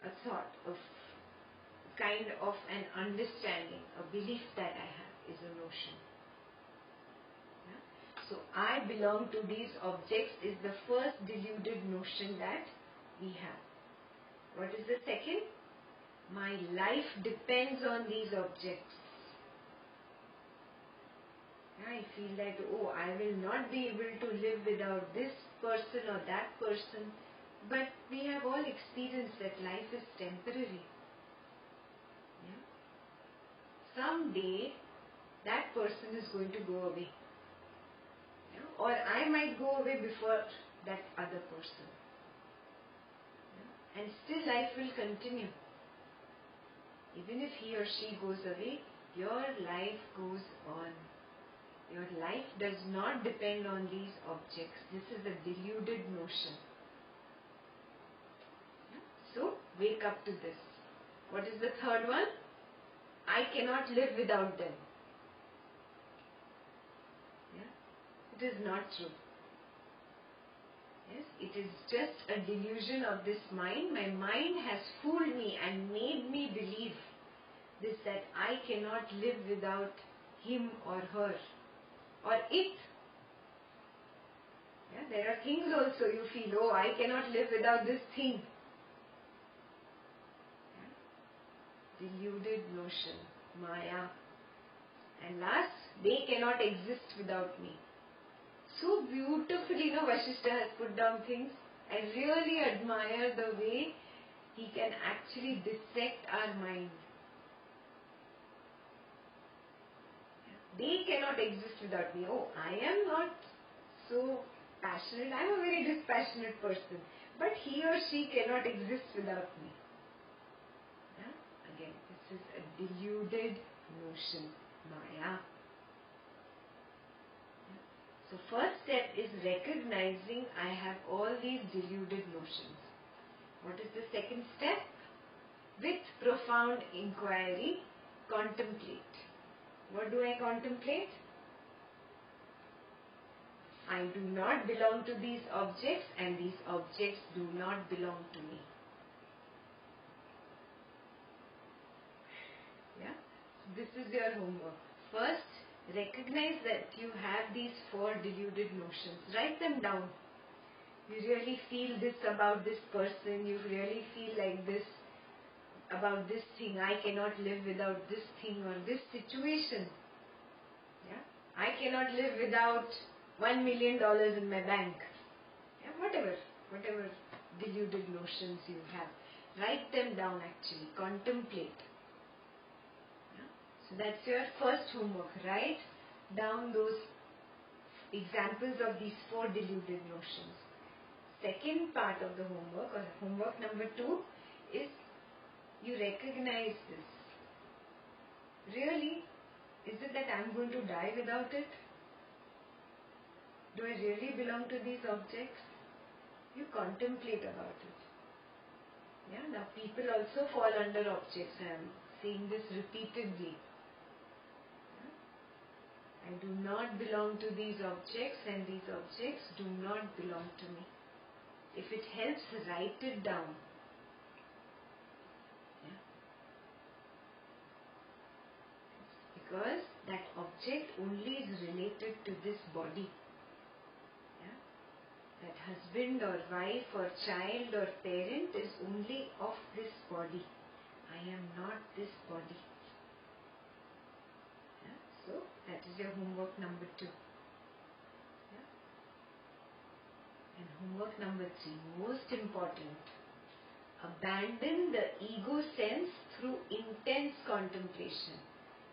A thought of, kind of an understanding, a belief that I have is a notion. Yeah? So I belong to these objects is the first deluded notion that we have. What is the second? My life depends on these objects. I feel that, oh, I will not be able to live without this person or that person. But we have all experienced that life is temporary. Yeah? Someday, that person is going to go away. Yeah? Or I might go away before that other person. Yeah? And still life will continue. Even if he or she goes away, your life goes on. Your life does not depend on these objects. This is a deluded notion. Yeah? So, wake up to this. What is the third one? I cannot live without them. Yeah? It is not true. Yes, it is just a delusion of this mind. My mind has fooled me and made me believe this, that I cannot live without him or her or it. Yeah, there are things also you feel, oh, I cannot live without this thing. Yeah. Deluded notion, Maya. And last, they cannot exist without me. So beautifully, Vasistha has put down things. I really admire the way he can actually dissect our mind. They cannot exist without me. Oh, I am not so passionate. I am a very dispassionate person. But he or she cannot exist without me. Yeah? Again, this is a deluded notion, Maya. So first step is recognizing I have all these deluded notions. What is the second step? With profound inquiry, contemplate. What do I contemplate? I do not belong to these objects and these objects do not belong to me. Yeah? This is your homework. First, recognize that you have these 4 deluded notions. Write them down. You really feel this about this person. You really feel like this about this thing. I cannot live without this thing or this situation. Yeah? I cannot live without $1 million in my bank. Yeah? Whatever deluded notions you have. Write them down actually. Contemplate. Yeah? So that's your first homework. Write down those examples of these 4 deluded notions. Second part of the homework, or homework number 2, is you recognize this. Really? Is it that I'm going to die without it? Do I really belong to these objects? You contemplate about it. Yeah, now people also fall under objects. I am saying this repeatedly. Yeah? I do not belong to these objects and these objects do not belong to me. If it helps, write it down. Yeah? Because that object only is related to this body. Yeah? That husband or wife or child or parent is only of this body. I am not this body. Yeah? So, that is your homework number 2. Yeah? And homework number 3, most important. Abandon the ego sense through intense contemplation.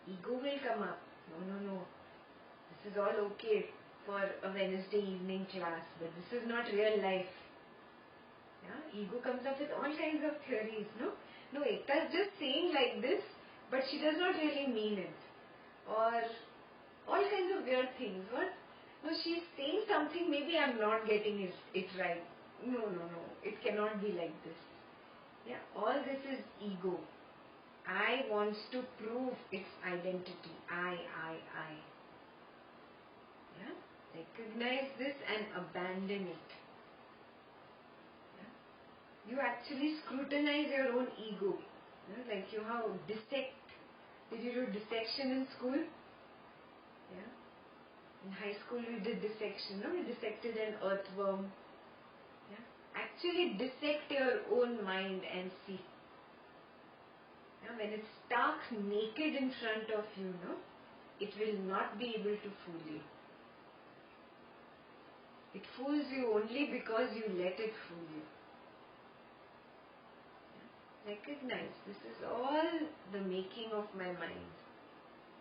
Ego will come up. No. This is all okay for a Wednesday evening class, but this is not real life. Yeah? Ego comes up with all kinds of theories. No, Ekta is just saying like this, but she does not really mean it. Or all kinds of weird things. What? No, she's saying something, maybe I'm not getting it right. No. It cannot be like this. Yeah, all this is ego. I wants to prove its identity. I. Yeah? Recognize this and abandon it. Yeah? You actually scrutinize your own ego. Yeah? Like you have dissect. Did you do dissection in school? Yeah. In high school we did dissection. No? We dissected an earthworm. Yeah? Actually dissect your own mind and see. Yeah? When it's stark naked in front of you, no? It will not be able to fool you. It fools you only because you let it fool you. Yeah? Recognize this is all the making of my mind.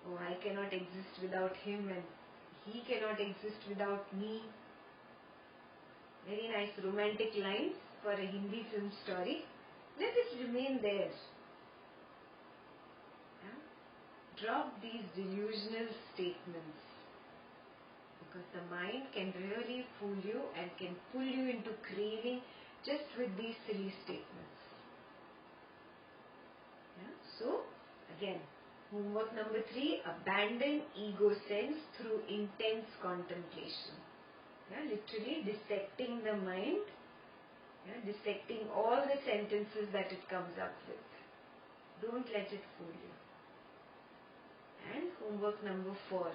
Oh, I cannot exist without him and he cannot exist without me. Very nice romantic lines for a Hindi film story. Let it remain there. Yeah? Drop these delusional statements. Because the mind can really fool you and can pull you into craving just with these silly statements. Yeah? So, again, homework number 3, abandon ego sense through intense contemplation. Yeah? Literally dissecting the mind, yeah? Dissecting all the sentences that it comes up with. Don't let it fool you. And homework number 4.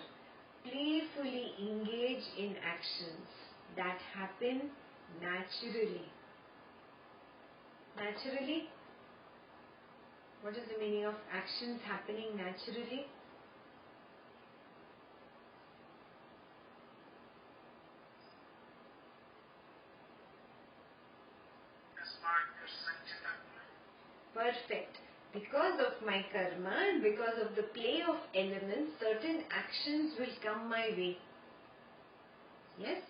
Playfully engage in actions that happen naturally. Naturally? What is the meaning of actions happening naturally? Perfect. Because of my karma and because of the play of elements, certain actions will come my way. Yes?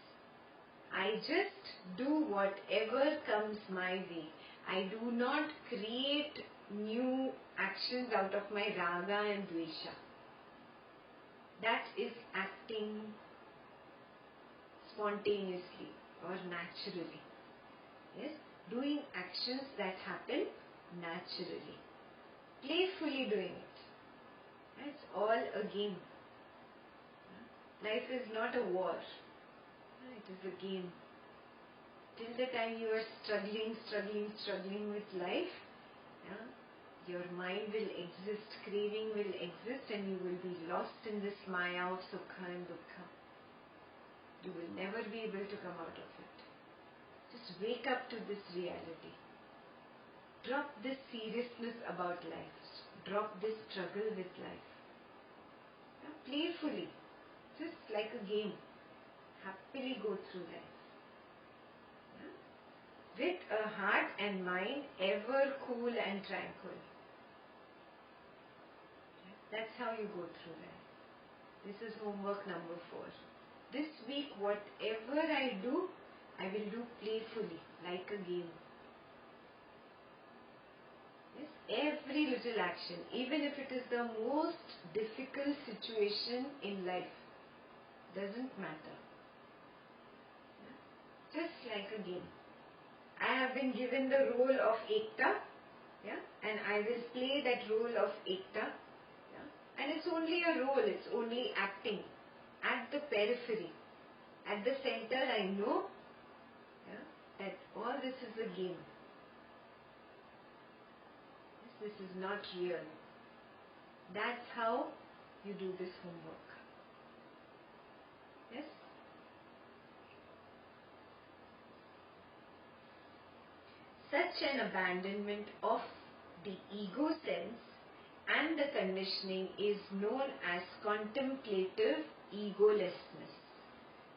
I just do whatever comes my way. I do not create new actions out of my raga and dvesha. That is acting spontaneously or naturally. Yes? Doing actions that happen naturally. Playfully doing it. It's all a game. Life is not a war. It is a game. Till the time you are struggling with life, yeah, your mind will exist, craving will exist, and you will be lost in this maya of sukha and dukkha. You will never be able to come out of it. Just wake up to this reality. Drop this seriousness about life. Drop this struggle with life. Yeah, playfully, just like a game. Happily go through life. Yeah? With a heart and mind ever cool and tranquil. Yeah? That's how you go through life. This is homework number 4. This week, whatever I do, I will do playfully, like a game. Yes, every little action, even if it is the most difficult situation in life, doesn't matter. Yeah? Just like a game. I have been given the role of Ekta, yeah, and I will play that role of Ekta. Yeah? And it's only a role, it's only acting at the periphery. At the center, I know, yeah, that all this is a game. This is not real. That's how you do this homework. Yes? Such an abandonment of the ego sense and the conditioning is known as contemplative egolessness.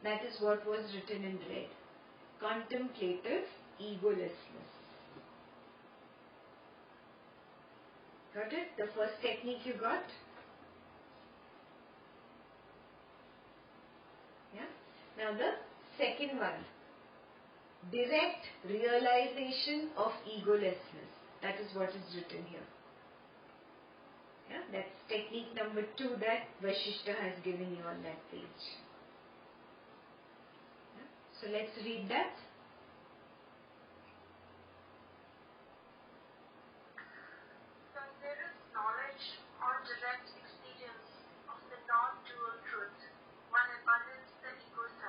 That is what was written in red. Contemplative egolessness. Got it? The first technique you got? Yeah? Now the second one. Direct realization of egolessness. That is what is written here. Yeah? That's technique number 2 that Vasistha has given you on that page. Yeah? So let's read that. When there is knowledge or direct experience of the non-dual truth, one abandons the ego self.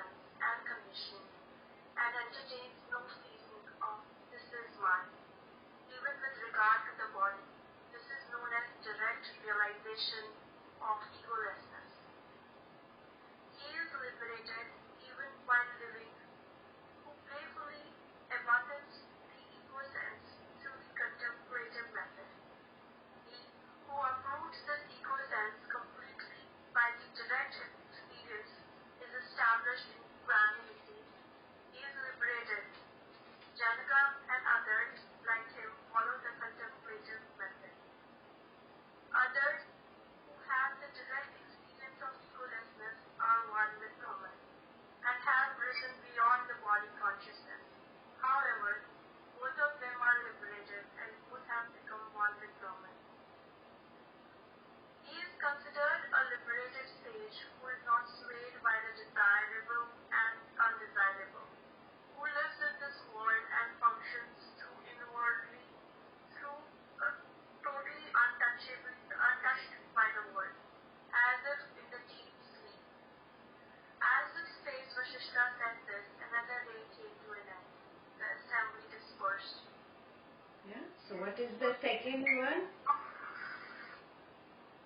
So what is the second one?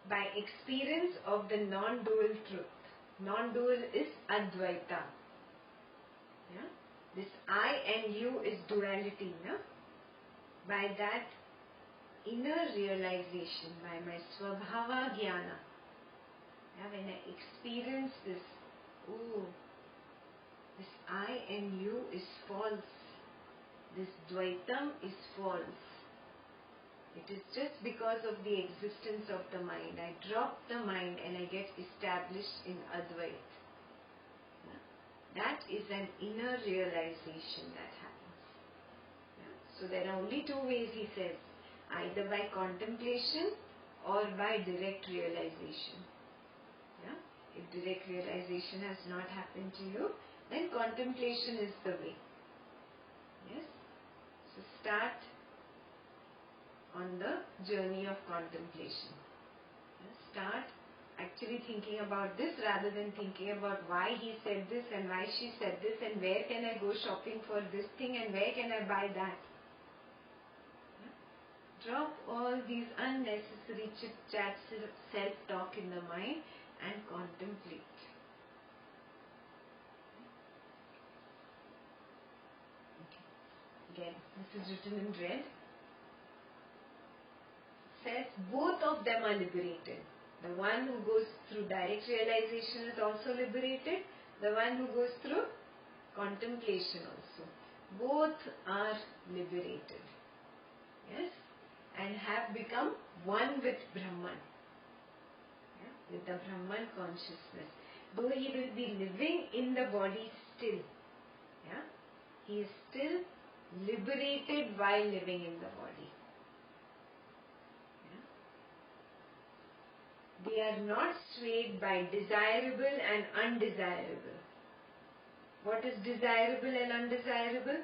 By experience of the non-dual truth. Non-dual is Advaita. Yeah? This I and you is duality. No? By that inner realization, by my Swabhava Jnana, yeah, when I experience this, this I and you is false. This Dvaitam is false. It is just because of the existence of the mind. I drop the mind and I get established in Advait. Yeah? That is an inner realization that happens. Yeah? So there are only two ways, he says. Either by contemplation or by direct realization. Yeah? If direct realization has not happened to you, then contemplation is the way. Yes? So start on the journey of contemplation. Start actually thinking about this rather than thinking about why he said this and why she said this and where can I go shopping for this thing and where can I buy that. Drop all these unnecessary chit-chats, self-talk in the mind and contemplate. Okay. Again, this is written in red. Says both of them are liberated. The one who goes through direct realization is also liberated. The one who goes through contemplation also. Both are liberated. Yes? And have become one with Brahman. Yeah? With the Brahman consciousness. Though he will be living in the body still. Yeah? He is still liberated while living in the body. They are not swayed by desirable and undesirable. What is desirable and undesirable?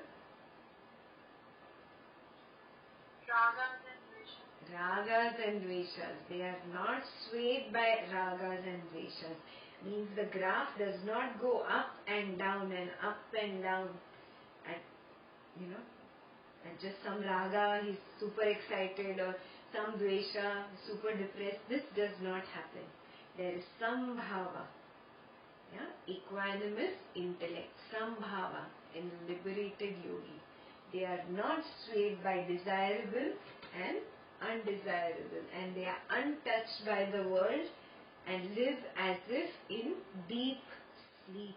Ragas and dveshas. Ragas and dveshas. They are not swayed by ragas and dveshas. Means the graph does not go up and down at, at just some raga, he's super excited, or some dvesha, super depressed. This does not happen. There is sambhava, equanimous intellect, sambhava in liberated yogi. They are not swayed by desirable and undesirable, and they are untouched by the world and live as if in deep sleep.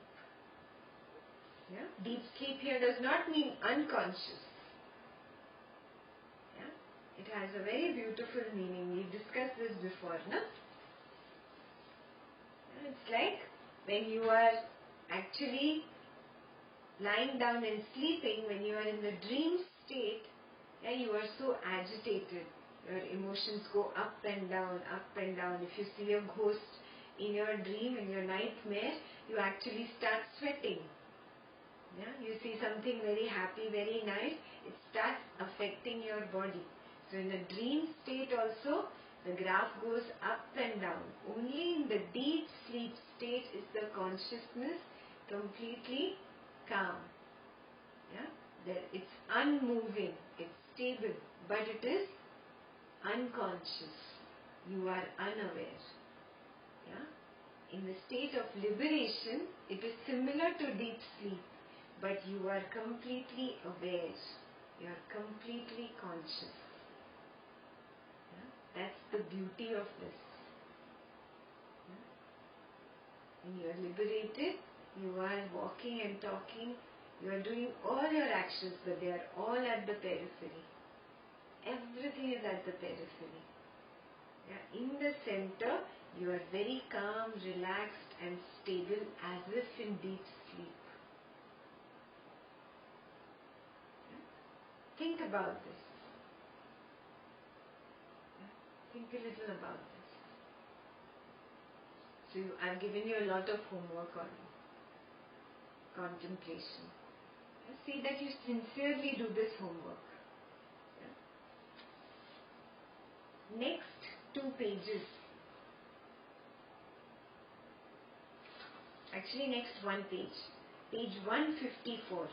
Yeah? Deep sleep here does not mean unconscious. It has a very beautiful meaning. We've discussed this before, no? It's like when you are actually lying down and sleeping, when you are in the dream state, you are so agitated. Your emotions go up and down, up and down. If you see a ghost in your dream, in your nightmare, you actually start sweating. You see something very happy, very nice, it starts affecting your body. So in a dream state also, the graph goes up and down. Only in the deep sleep state is the consciousness completely calm. It's unmoving, it's stable, but it is unconscious. You are unaware. In the state of liberation, it is similar to deep sleep, but you are completely aware. You are completely conscious. That's the beauty of this. When you are liberated, you are walking and talking, you are doing all your actions, but they are all at the periphery. Everything is at the periphery. In the center, you are very calm, relaxed and stable as if in deep sleep. Think about this. Think a little about this. So I've given you a lot of homework on contemplation. See that you sincerely do this homework. Next 2 pages. Actually next 1 page. Page 154.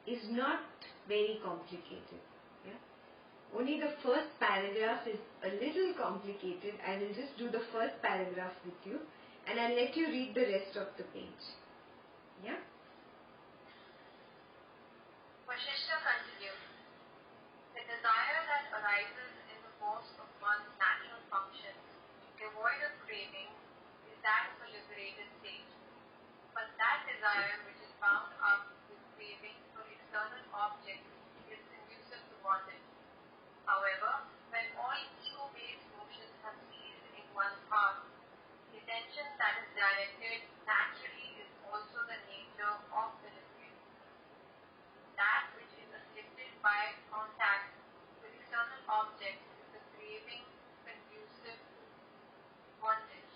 is not very complicated. Yeah? Only the first paragraph is a little complicated. I will just do the first paragraph with you and I'll let you read the rest of the page. Yeah? Vasistha continues, the desire that arises in the course of one's natural functions, devoid of craving, is that of a liberated state. But that desire which is bound up with craving for external objects is conducive to bondage. However, when all ego-based motions have ceased in one's heart, the attention that is directed naturally is also the nature of the liberated. That which is afflicted by contact with external objects is the craving conducive to bondage.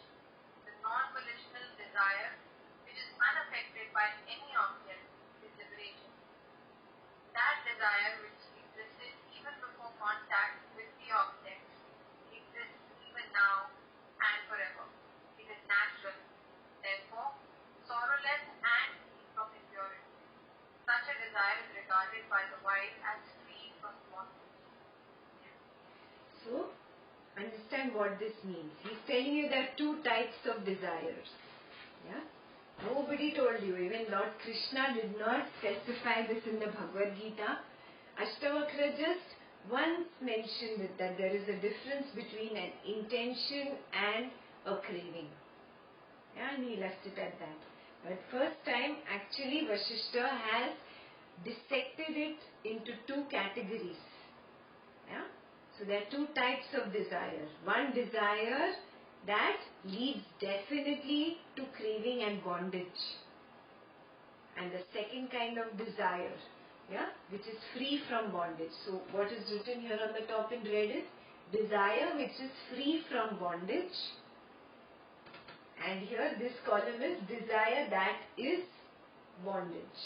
The non-volitional desire, which is unaffected by any object, is liberation. That desire which existed even before contact with the objects exists even now and forever. It is natural, therefore sorrowless and free from impurity. Such a desire is regarded by the wise as free from bondage. So, understand what this means. He's telling you there are two types of desires. Yeah? Nobody told you. Even Lord Krishna did not specify this in the Bhagavad Gita. Ashtavakra just once mentioned it, that there is a difference between an intention and a craving. Yeah, and he left it at that. But first time, actually Vasistha has dissected it into two categories. Yeah? So there are two types of desire. One desire that leads definitely to craving and bondage. And the second kind of desire, yeah, which is free from bondage. So what is written here on the top in red is desire which is free from bondage. And here this column is desire that is bondage.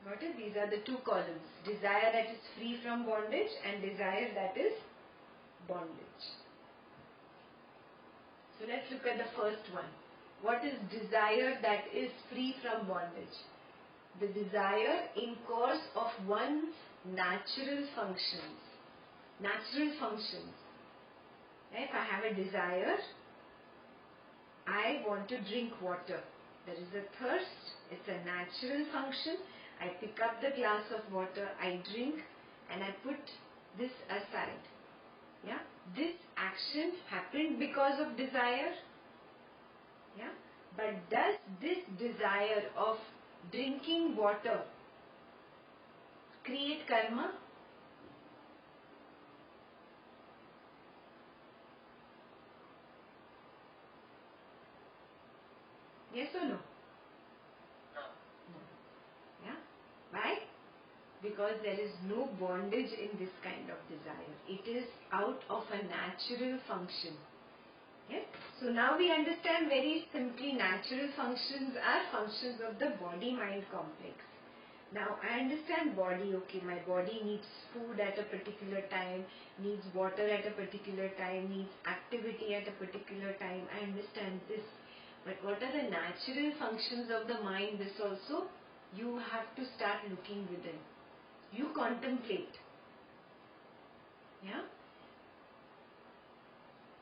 Got it? These are the two columns. Desire that is free from bondage and desire that is bondage. So let's look at the first one. What is desire that is free from bondage? The desire in course of one's natural functions. Natural functions. If I have a desire, I want to drink water. There is a thirst. It's a natural function. I pick up the glass of water, I drink, and I put this aside. Yeah? This action happened because of desire. Yeah? But does this desire of drinking water create karma? Yes or no? No. No. Yeah? Why? Because there is no bondage in this kind of desire. It is out of a natural function. Yes? So now we understand very simply natural functions are functions of the body-mind complex. Now I understand body, okay, my body needs food at a particular time, needs water at a particular time, needs activity at a particular time. I understand this. But what are the natural functions of the mind? This also you have to start looking within. You contemplate. Yeah?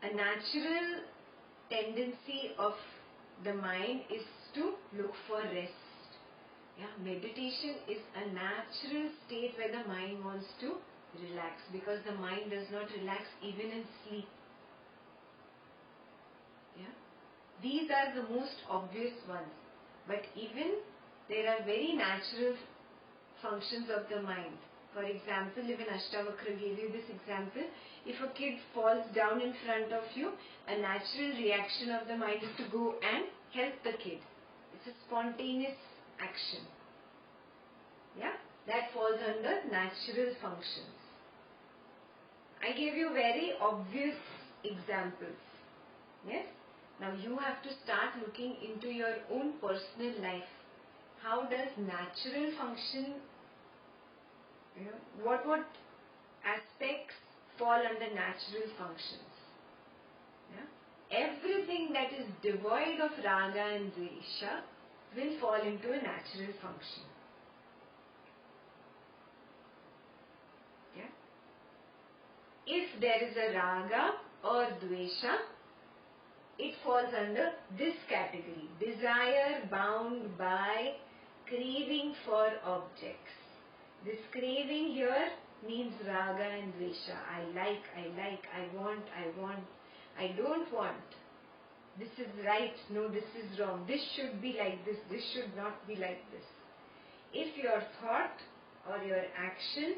A natural tendency of the mind is to look for rest. Yeah? Meditation is a natural state where the mind wants to relax, because the mind does not relax even in sleep. Yeah? These are the most obvious ones. But even there are very natural functions of the mind. For example, even Ashtavakra gave you this example. If a kid falls down in front of you, a natural reaction of the mind is to go and help the kid. It's a spontaneous action. Yeah? That falls under natural functions. I gave you very obvious examples. Yes? Now you have to start looking into your own personal life. How does natural function, what aspects fall under natural functions? Yeah? Everything that is devoid of raga and dvesha will fall into a natural function. Yeah? If there is a raga or dvesha, it falls under this category. Desire bound by craving for objects. This craving here means raga and dvesha. I like, I want, I don't want. This is right, no, this is wrong. This should be like this should not be like this. If your thought or your action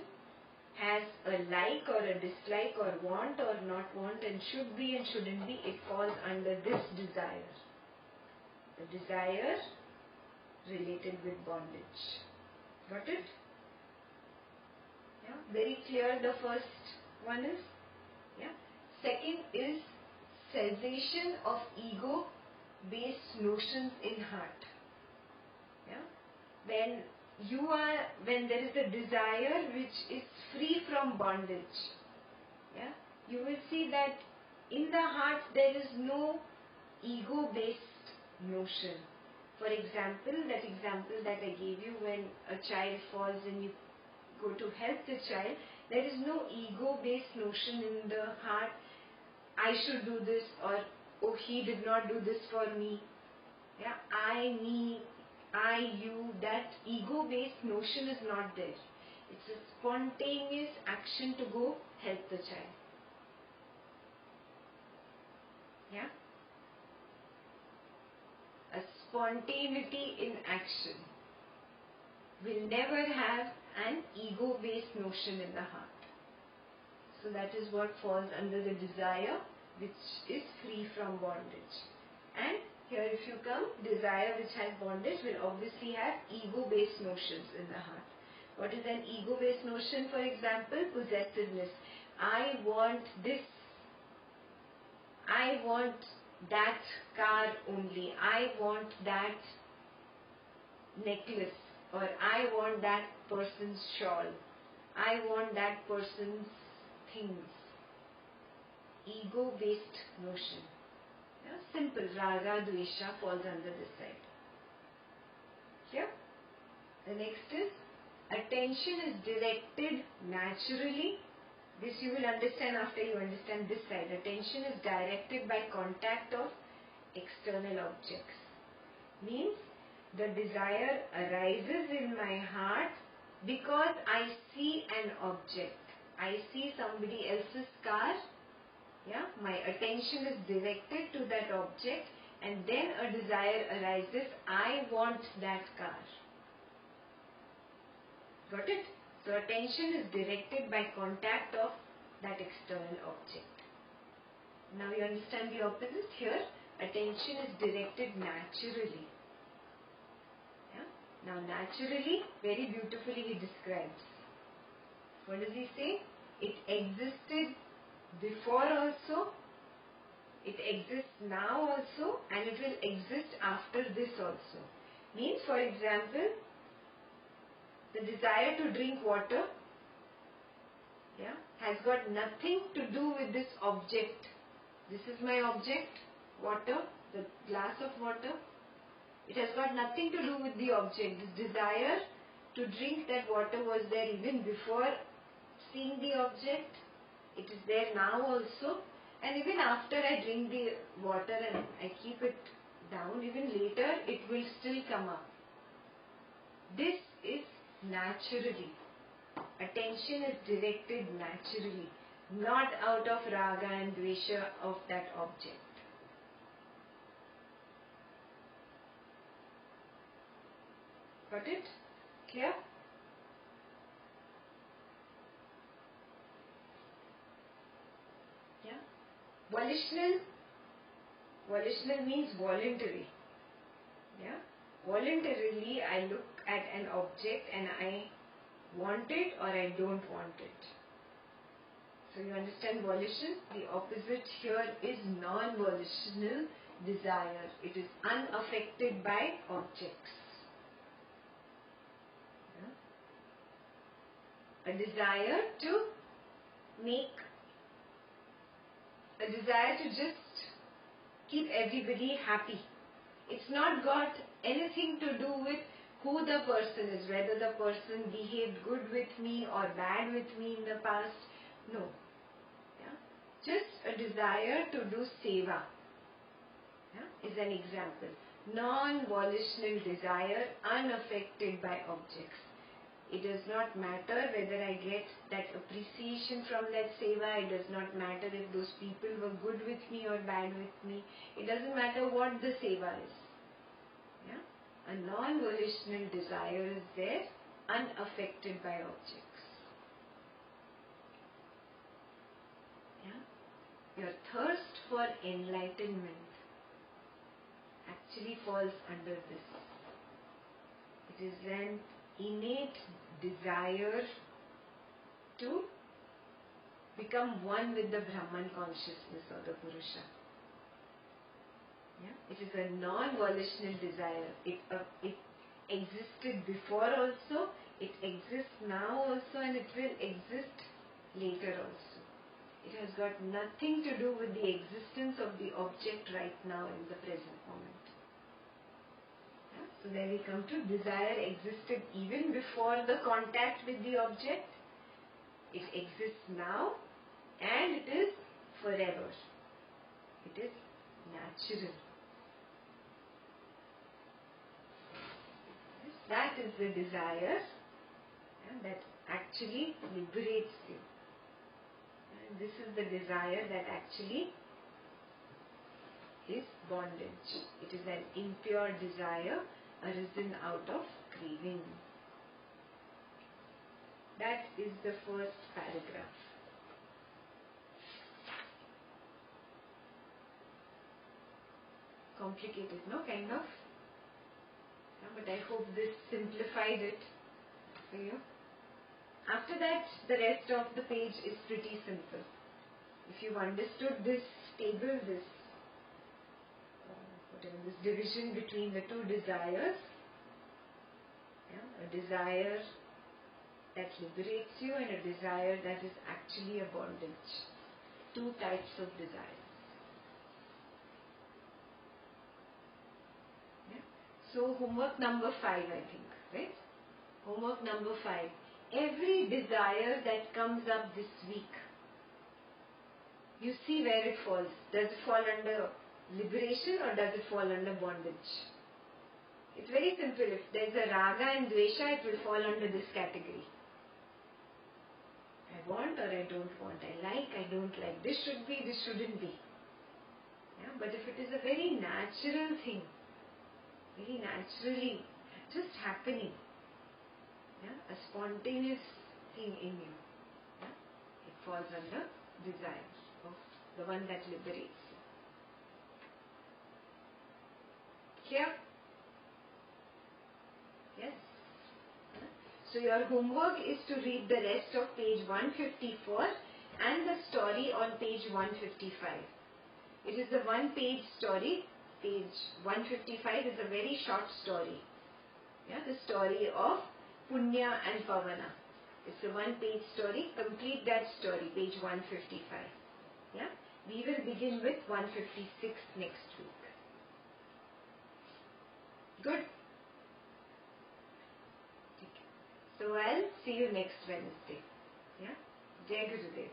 has a like or a dislike or want or not want and should be and shouldn't be, it falls under this desire. The desire related with bondage. Got it? Yeah, very clear the first one is. Yeah. Second is cessation of ego based notions in heart. Yeah. When there is a desire which is free from bondage, yeah, you will see that in the heart there is no ego based notion. For example, that example that I gave you, when a child falls and you go to help the child, there is no ego based notion in the heart, I should do this, or oh, he did not do this for me. Yeah, I, me, I, you, that ego based notion is not there. It's a spontaneous action to go help the child. Yeah? A spontaneity in action will never have an ego based notion in the heart. So that is what falls under the desire which is free from bondage. And here if you come, desire which has bondage will obviously have ego-based notions in the heart. What is an ego-based notion? For example, possessiveness. I want this. I want that car only. I want that necklace. Or I want that person's shawl. I want that person's things. Ego-based notion. Yeah, simple. Raga, dvesha falls under this side. Here. The next is attention is directed naturally. This you will understand after you understand this side. Attention is directed by contact of external objects. Means the desire arises in my heart because I see an object. I see somebody else's car. Yeah, my attention is directed to that object and then a desire arises, I want that car. Got it? So attention is directed by contact of that external object. Now you understand the opposite here. Attention is directed naturally. Yeah? Now naturally, very beautifully he describes. What does he say? It existed before also, it exists now also, and it will exist after this also. Means, for example, the desire to drink water, yeah, has got nothing to do with this object. This is my object, water, the glass of water. It has got nothing to do with the object. This desire to drink that water was there even before seeing the object. It is there now also, and even after I drink the water and I keep it down, even later it will still come up. This is naturally. Attention is directed naturally, not out of raga and dvesha of that object. Got it? Clear? Yeah. Volitional means voluntary. Yeah. Voluntarily I look at an object and I want it or I don't want it. So you understand volition? The opposite here is non-volitional desire. It is unaffected by objects. Yeah. A desire to just keep everybody happy. It's not got anything to do with who the person is, whether the person behaved good with me or bad with me in the past. No. Yeah? Just a desire to do seva, yeah, is an example. Non-volitional desire, unaffected by objects. It does not matter whether I get that appreciation from that seva. It does not matter if those people were good with me or bad with me. It doesn't matter what the seva is. Yeah? A non-volitional desire is there, unaffected by objects. Yeah? Your thirst for enlightenment actually falls under this. It is an innate desire to become one with the Brahman consciousness or the Purusha. Yeah? It is a non-volitional desire. It existed before also, it exists now also, and it will exist later also. It has got nothing to do with the existence of the object right now in the present moment. So there we come to desire existed even before the contact with the object. It exists now and it is forever. It is natural. That is the desire that actually liberates you. And this is the desire that actually is bondage. It is an impure desire arisen out of craving. That is the first paragraph. Complicated, no? Kind of? Yeah, but I hope this simplified it for you. After that, the rest of the page is pretty simple. If you've understood this table, this division between the two desires, yeah, a desire that liberates you and a desire that is actually a bondage. Two types of desires. Yeah? So homework number 5, I think, right? Homework number 5. Every desire that comes up this week, you see where it falls. Does it fall under liberation or does it fall under bondage? It's very simple. If there's a raga and dvesha, it will fall under this category. I want or I don't want. I like, I don't like. This should be, this shouldn't be. Yeah? But if it is a very natural thing, very naturally, just happening, yeah? A spontaneous thing in you, yeah? It falls under desire of the one that liberates you. Clear? Yes? So your homework is to read the rest of page 154 and the story on page 155. It is a one-page story. Page 155 is a very short story. Yeah, the story of Punya and Pavana. It's a one-page story. Complete that story, page 155. Yeah, we will begin with 156 next week. Good. So I'll see you next Wednesday. Yeah, Jai Gurudev.